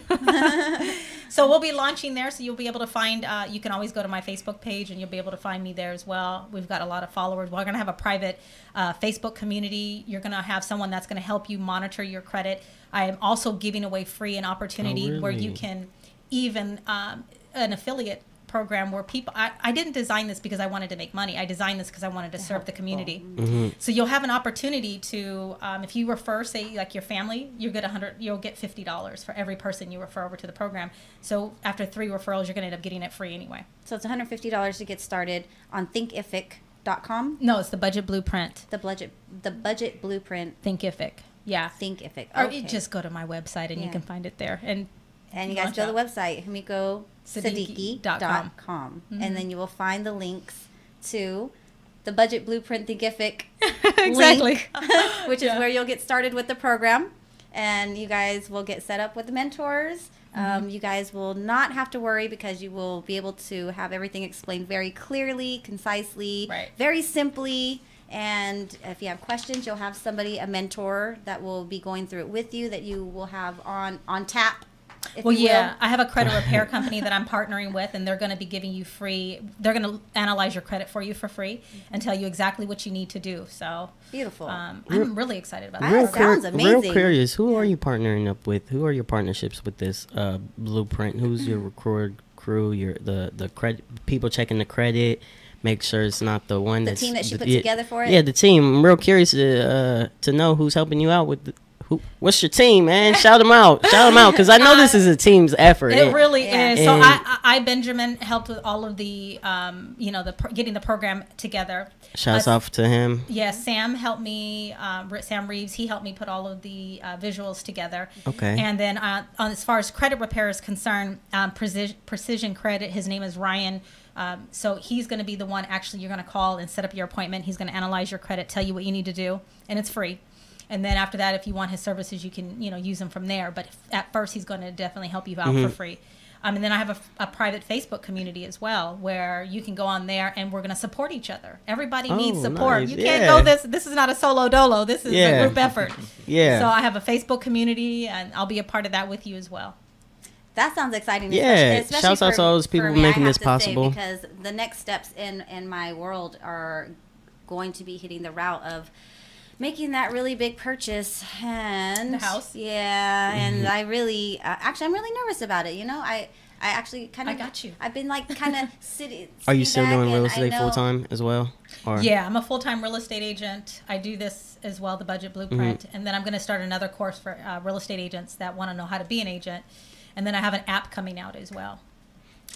So we'll be launching there, so you'll be able to find, you can always go to my Facebook page and you'll be able to find me there as well. We've got a lot of followers. We're going to have a private Facebook community. You're going to have someone that's going to help you monitor your credit. I am also giving away free an opportunity where you can even an affiliate program where people, I didn't design this because I wanted to make money. I designed this because I wanted to serve the community. So you'll have an opportunity to, if you refer, say like your family, you'll get $50 for every person you refer over to the program. So after 3 referrals, you're going to end up getting it free anyway. So it's $150 to get started on Thinkific.com. No, it's the Budget Blueprint. The Budget Blueprint. Thinkific. Yeah. Thinkific. Okay. Or you just go to my website and you can find it there. And you guys go to the website, HimikoSadiki.com. And then you will find the links to the Budget Blueprint Thinkific link, which is where you'll get started with the program. And you guys will get set up with the mentors. You guys will not have to worry because you will be able to have everything explained very clearly, concisely, very simply. And if you have questions, you'll have somebody, a mentor, that will be going through it with you, that you will have on tap. Well, yeah, I have a credit repair company that I'm partnering with, and they're going to be giving you free. They're going to analyze your credit for you for free and tell you exactly what you need to do. So beautiful. I'm really excited about that. That sounds amazing. Real curious, who are you partnering up with? Who are your partnerships with this blueprint? Who's your record crew? The credit people checking the credit. Make sure it's not the one the team that she put together for it. Yeah, the team. I'm real curious to know who's helping you out with. What's your team, man? Shout them out. Shout them out, because I know this is a team's effort. It really is. So I I Benjamin helped with all of the getting the program together. Shouts off to him. Yeah, Sam helped me. Sam Reeves, he helped me put all of the visuals together. Okay. And then on as far as credit repair is concerned, Precision Credit. His name is Ryan. So he's going to be the one actually you're going to call and set up your appointment. He's going to analyze your credit, tell you what you need to do, and it's free. And then after that, if you want his services, you can use them from there. But at first, he's going to definitely help you out for free. And then I have a private Facebook community as well, where you can go on there and we're going to support each other. Everybody needs support. Nice. You can't go this is not a solo dolo. This is a group effort. So I have a Facebook community, and I'll be a part of that with you as well. That sounds exciting. Yeah, shouts out to all those people making this possible. Because the next steps in my world are going to be hitting the route of making that really big purchase and the house. Yeah, and I really actually I'm really nervous about it. I actually kind of got you. I've been like kind of sitting. Are you still doing real estate full time as well? Or? Yeah, I'm a full-time real estate agent. I do this as well, the budget blueprint, and then I'm going to start another course for real estate agents that want to know how to be an agent, and then I have an app coming out as well.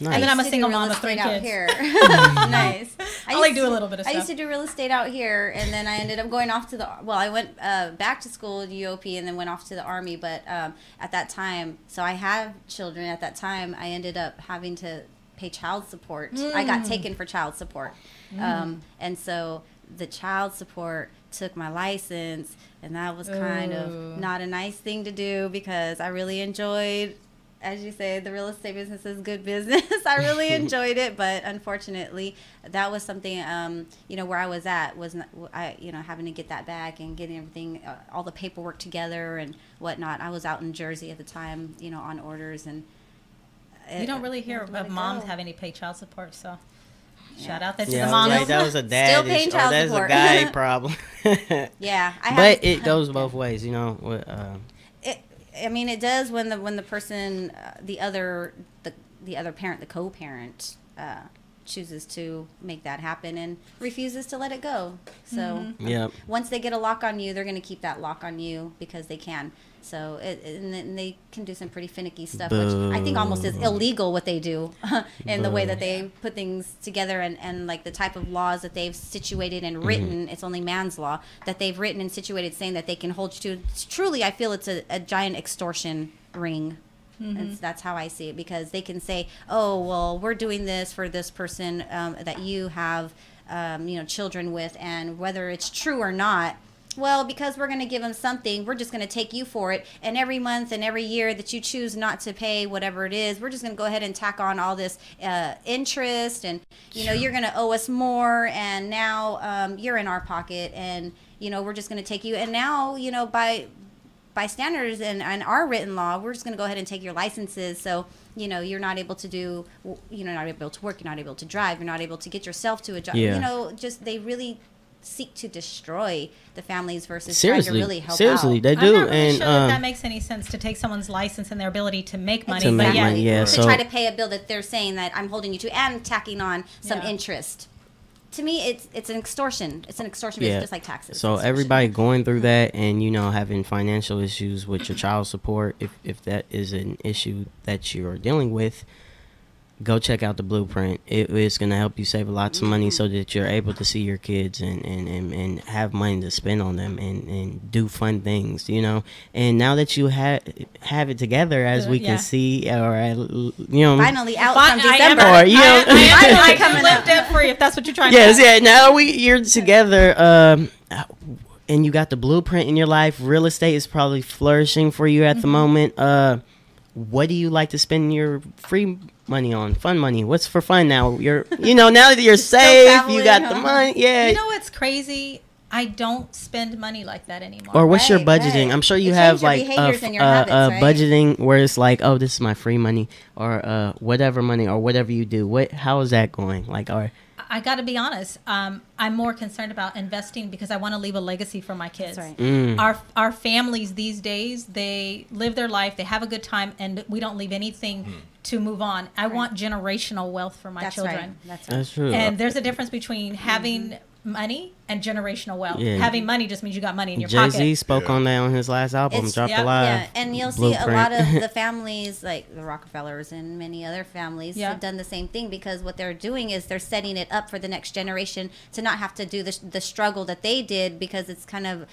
Nice. And then I'm a single mom of 3 kids. Here. Nice. I like do a little bit of stuff. I used to do real estate out here, and then I ended up going off to I went back to school at UOP and then went off to the Army. But at that time, so I have children. At that time, I ended up having to pay child support. I got taken for child support. And so the child support took my license, and that was kind of not a nice thing to do because I really enjoyed, as you say, the real estate business is good business. I really enjoyed it, but unfortunately, that was something, where I was at was, having to get that back and getting everything, all the paperwork together and whatnot. I was out in Jersey at the time, on orders, and you don't really hear of moms having to pay child support, so shout out to the Yeah, moms. right. That was a dad Still paying issue. child That's support. a guy problem. Yeah, but it goes both ways, it does when the person, the other parent, the co-parent, chooses to make that happen and refuses to let it go. So once they get a lock on you, they're going to keep that lock on you because they can. So and they can do some pretty finicky stuff, which I think almost is illegal what they do in the way that they put things together and like the type of laws that they've situated and written. It's only man's law that they've written and situated, saying that they can hold you to. Truly, I feel it's a giant extortion ring. That's how I see it, because they can say, oh, well, we're doing this for this person that you have children with, and whether it's true or not, well, because we're going to give them something, we're just going to take you for it. And every month and every year that you choose not to pay whatever it is, we're just going to go ahead and tack on all this interest. And, you're going to owe us more. And now you're in our pocket. And, we're just going to take you. And now, by standards and our written law, we're just going to go ahead and take your licenses. So, you're not able to do, you're not able to work. You're not able to drive. You're not able to get yourself to a job. They really seek to destroy the families versus trying to really help out. They do. I'm not really sure that makes any sense to take someone's license and their ability to make money. To try to pay a bill that they're saying that I'm holding you to and tacking on some interest. To me, it's an extortion. It's an extortion business, just like taxes. So everybody going through that and, having financial issues with your child support, if that is an issue that you're dealing with, go check out the blueprint. It's going to help you save lots of money so that you're able to see your kids and have money to spend on them and do fun things, And now that you have it together, as we can see, or finally out from December, I live debt free if that's what you're trying to do. Yeah. Now you're together, and you got the blueprint in your life. Real estate is probably flourishing for you at the moment. What do you like to spend your free money on? Fun money. What's for fun now? Now that you're safe, you got the money. Yeah. What's crazy? I don't spend money like that anymore. Or what's your budgeting? I'm sure you have like budgeting where it's like, oh, this is my free money, or whatever money, or whatever you do. How is that going? Like, I got to be honest. I'm more concerned about investing because I want to leave a legacy for my kids. That's right. Our families these days, they live their life, they have a good time, and we don't leave anything to move on. I want generational wealth for my children. Right. That's right. That's true. And there's a difference between having money and generational wealth. Yeah. Having money just means you got money in your Jay-Z pocket. spoke on that on his last album, Drop the Live. Yeah, and you'll see a lot of the families, like the Rockefellers and many other families, have done the same thing, because what they're doing is they're setting it up for the next generation to not have to do the struggle that they did, because it's kind of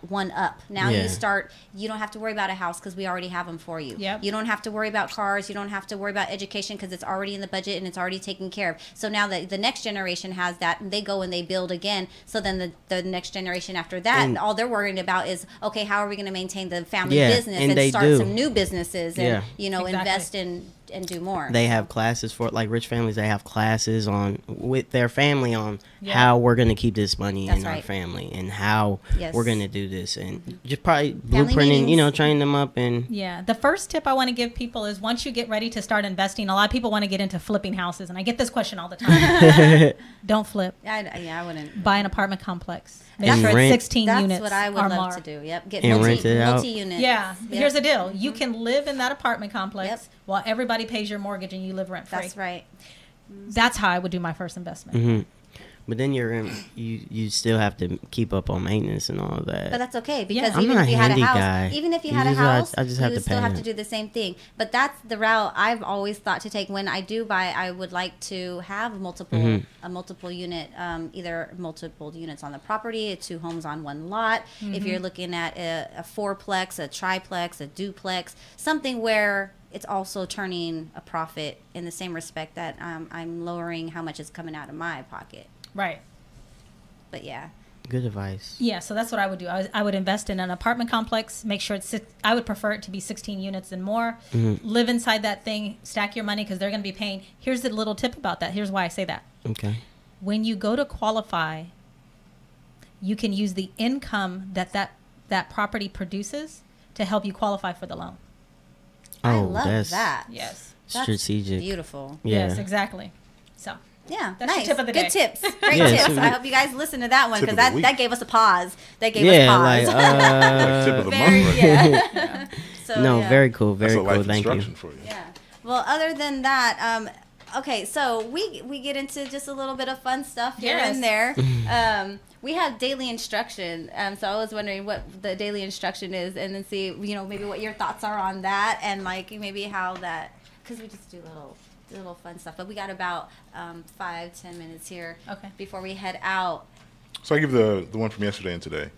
one up. Now you don't have to worry about a house because we already have them for you. Yep. You don't have to worry about cars. You don't have to worry about education because it's already in the budget and it's already taken care of. So now that the next generation has that, and they go and they build again. So then the next generation after that, and all they're worrying about is, okay, how are we going to maintain the family business and start some new businesses and invest in and do more. They have classes for, like, rich families. They have classes on with their family on how we're going to keep this money in our family and how we're going to do this, and just probably blueprinting, train them up. And the first tip I want to give people is, once you get ready to start investing, a lot of people want to get into flipping houses, and I get this question all the time. Don't flip. I wouldn't. Buy an apartment complex. Make And sure rent. it's 16 units. That's what I would or love more. to do. Yep. Get And rent it out. multi-units. Yeah. Yep. Here's the deal. You can live in that apartment complex while everybody pays your mortgage and you live rent free. That's right. That's how I would do my first investment. Mm-hmm. But then you still have to keep up on maintenance and all of that. But that's okay, because I'm even not if you a had a handy house, guy. even if you You had a just- house, I just you have would to still pay have it. to do the same thing. But that's the route I've always thought to take. When I do buy, I would like to have multiple a multiple unit, either multiple units on the property, 2 homes on 1 lot. If you're looking at a fourplex, a triplex, a duplex, something where it's also turning a profit in the same respect that I'm lowering how much is coming out of my pocket. Right. But yeah. Good advice. Yeah, so that's what I would do. I would invest in an apartment complex, make sure I would prefer it to be 16 units and more. Live inside that thing, stack your money, because they're going to be paying. Here's the little tip about that. Here's why I say that. Okay. When you go to qualify, you can use the income that property produces to help you qualify for the loan. Oh, I love that's that. Yes. strategic. That's beautiful. Yeah. Yes, exactly. So. Yeah, That's nice. your tip of the day. Good tips. Great Yeah, tips. so I hope you guys listen to that one, Tip because of the week. that gave us a pause. That gave us pause. like Like tip of the Very, month. yeah. So, no, yeah. very cool, very That's a life cool. Thank you. instruction for you. Yeah. Well, other than that, okay, so we get into just a little bit of fun stuff here and there. We have daily instruction, so I was wondering what the daily instruction is, and then see, maybe what your thoughts are on that, and like maybe how that, because we just do little fun stuff. But we got about 5-10 minutes here before we head out. So I give the one from yesterday and today.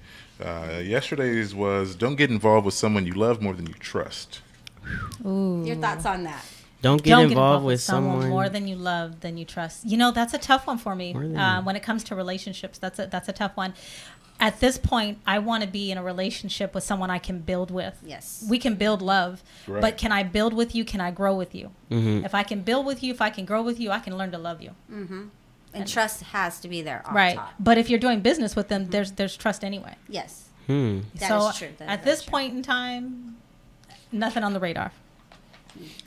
Yesterday's was, don't get involved with someone you love more than you trust. Ooh. Your thoughts on that? Don't get involved with someone more than you love, than you trust. That's a tough one for me. When it comes to relationships, that's a tough one. At this point, I want to be in a relationship with someone I can build with. Yes. We can build love, Right. but can I build with you? Can I grow with you? If I can build with you, if I can grow with you, I can learn to love you. And trust has to be there. Right. Top. But if you're doing business with them, there's trust anyway. Yes. That so is true. That at is this true. point in time, nothing on the radar.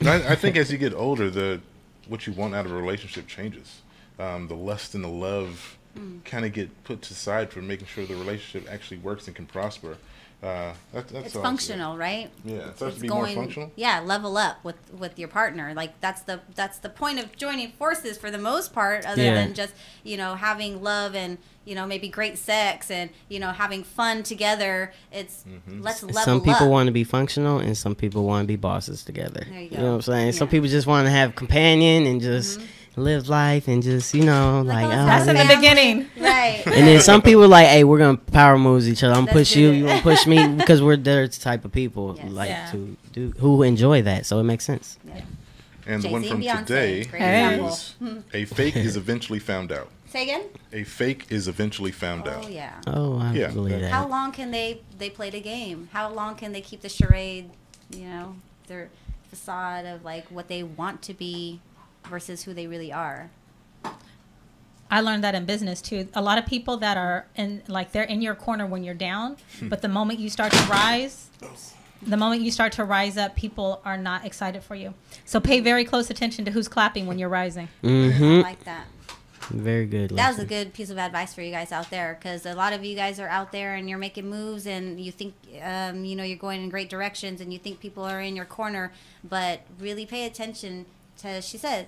I think as you get older, what you want out of a relationship changes. The lust and the love kind of get put to side for making sure the relationship actually works and can prosper. That's It's all functional, right? Yeah, it starts to be more functional. Yeah, level up with your partner. Like that's the point of joining forces for the most part, other than just having love and maybe great sex and having fun together. It's let's level up. Some people want to be functional and some people want to be bosses together. There you go. You know what I'm saying? Yeah. Some people just want to have companion and just live life and just That's in the beginning. Right. And then some people are like, hey, we're gonna power moves each other. I'm gonna Let's push do you, it. you gonna push me, because we're the type of people Yes. to do who enjoy that. So it makes sense. Yeah. And the one Jay-Z from and Beyonce, today great is a fake is eventually found out. Say again? A fake is eventually found out. Oh yeah. Oh, I Yeah. believe that. How long can they play the game? How long can they keep the charade? Their facade of like what they want to be versus who they really are. I learned that in business too. A lot of people that are they're in your corner when you're down, but the moment you start to rise, up, people are not excited for you. So pay very close attention to who's clapping when you're rising. I like that. Very good. That was a lesson. good piece of advice for you guys out there, because a lot of you guys are out there and you're making moves and you think you're going in great directions and you think people are in your corner, but really pay attention to, she said,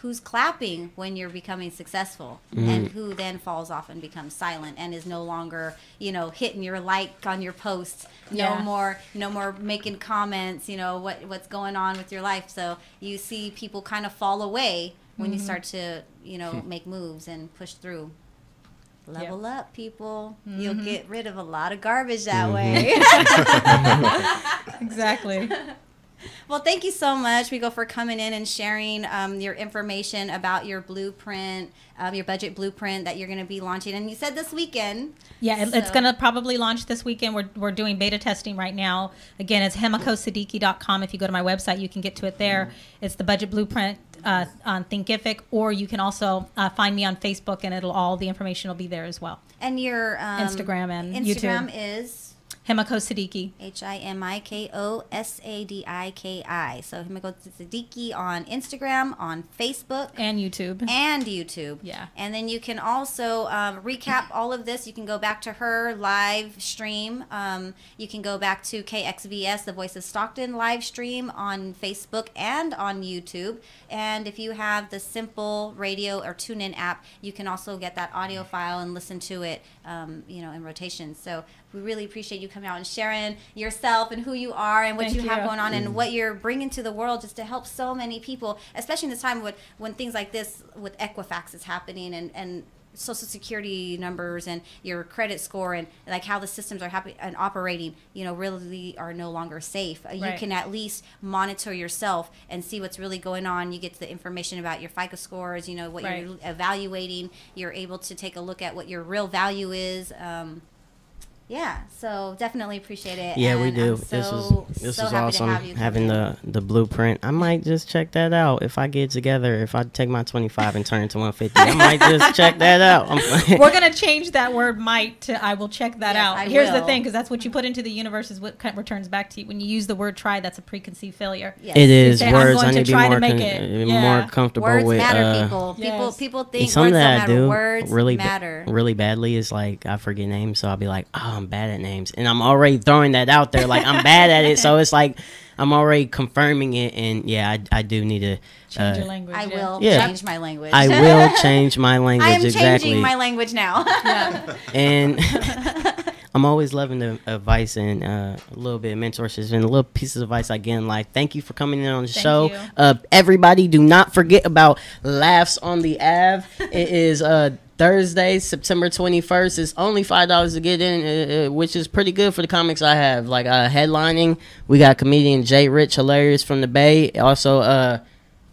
who's clapping when you're becoming successful, and who then falls off and becomes silent and is no longer, hitting your like on your posts. No more making comments. What's going on with your life. So you see people kind of fall away when you start to make moves and push through. Level up, people. You'll get rid of a lot of garbage that way. Exactly. Well, thank you so much, Himiko, for coming in and sharing your information about your blueprint, your budget blueprint that you're going to be launching. And you said this weekend. Yeah, it's going to probably launch this weekend. We're doing beta testing right now. Again, it's himikosadiki.com. If you go to my website, you can get to it there. It's the budget blueprint on Thinkific, or you can also find me on Facebook, and all the information will be there as well. And your Instagram and Instagram YouTube is Himiko Sadiki. HIMIKO SADIKI. So Himiko Sadiki on Instagram, on Facebook, and YouTube. Yeah. And then you can also recap all of this. You can go back to her live stream. You can go back to KXVS, the Voice of Stockton live stream on Facebook and on YouTube. And if you have the Simple Radio or TuneIn app, you can also get that audio file and listen to it, in rotation. So we really appreciate you coming out and sharing yourself and who you are and what you have going on and what you're bringing to the world, just to help so many people, especially in this time when things like this with Equifax is happening and social security numbers and your credit score and like how the systems are happy and operating, really are no longer safe. You can at least monitor yourself and see what's really going on. You get the information about your FICO scores, what you're evaluating. You're able to take a look at what your real value is. Yeah, so definitely appreciate it. Yeah, we do. This is awesome having the blueprint. I might just check that out if I get together. If I take my 25 and turn it to 150, I might just check that out. We're gonna change that word "might" to "I will check that out." Here's the thing, because that's what you put into the universe is what returns back to you. When you use the word "try," that's a preconceived failure. Yes. It is. Say, words. I need to be more comfortable words with. Matter, people. People think some words that don't matter. I do Words matter. Really badly is like I forget names, so I'll be like, oh, I'm bad at names, and I'm already throwing that out there. Like I'm bad at it, so it's like I'm already confirming it. And yeah, I do need to change your language. I will change my language. I will change my language. I am exactly. changing my language now. And I'm always loving the advice and a little bit of mentorship and little pieces of advice I get in life. Thank you for coming in on the show. Everybody, do not forget about Laughs on the Ave. It is Thursday, September 21st. It's only $5 to get in, which is pretty good for the comics I have. Like headlining, we got comedian Jay Rich, hilarious from the Bay. Also,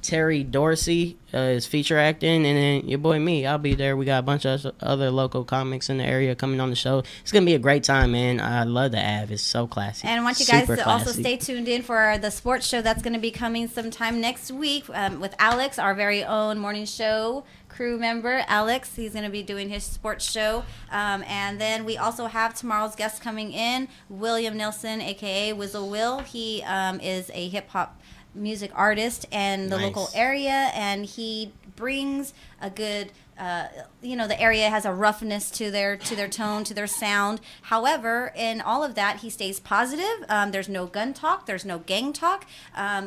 Terry Dorsey is feature acting, and then your boy me, I'll be there. We got a bunch of other local comics in the area coming on the show. It's gonna be a great time, man. I love the Ave. It's so classy. And I want you guys to also stay tuned in for the sports show that's going to be coming sometime next week with Alex, our very own morning show crew member. Alex, he's going to be doing his sports show. And then we also have tomorrow's guest coming in, William Nelson, aka Wizzle Will. He is a hip-hop music artist in the local area, and he brings a good the area has a roughness to their tone, to their sound. However, in all of that, he stays positive. There's no gun talk, there's no gang talk.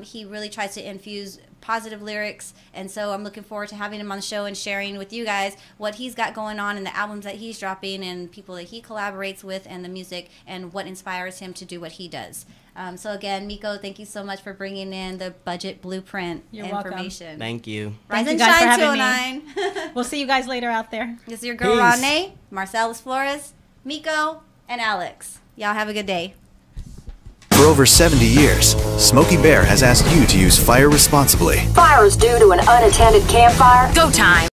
He really tries to infuse positive lyrics, and so I'm looking forward to having him on the show and sharing with you guys what he's got going on and the albums that he's dropping and people that he collaborates with and the music and what inspires him to do what he does. So again, Himiko, thank you so much for bringing in the budget blueprint information. Welcome. Thank you. Rise and shine, 209. We'll see you guys later out there. This is your girl, RawNe, Marcelis, Flores, Himiko, and Alex. Y'all have a good day. For over 70 years, Smokey Bear has asked you to use fire responsibly. Fire is due to an unattended campfire. Go time.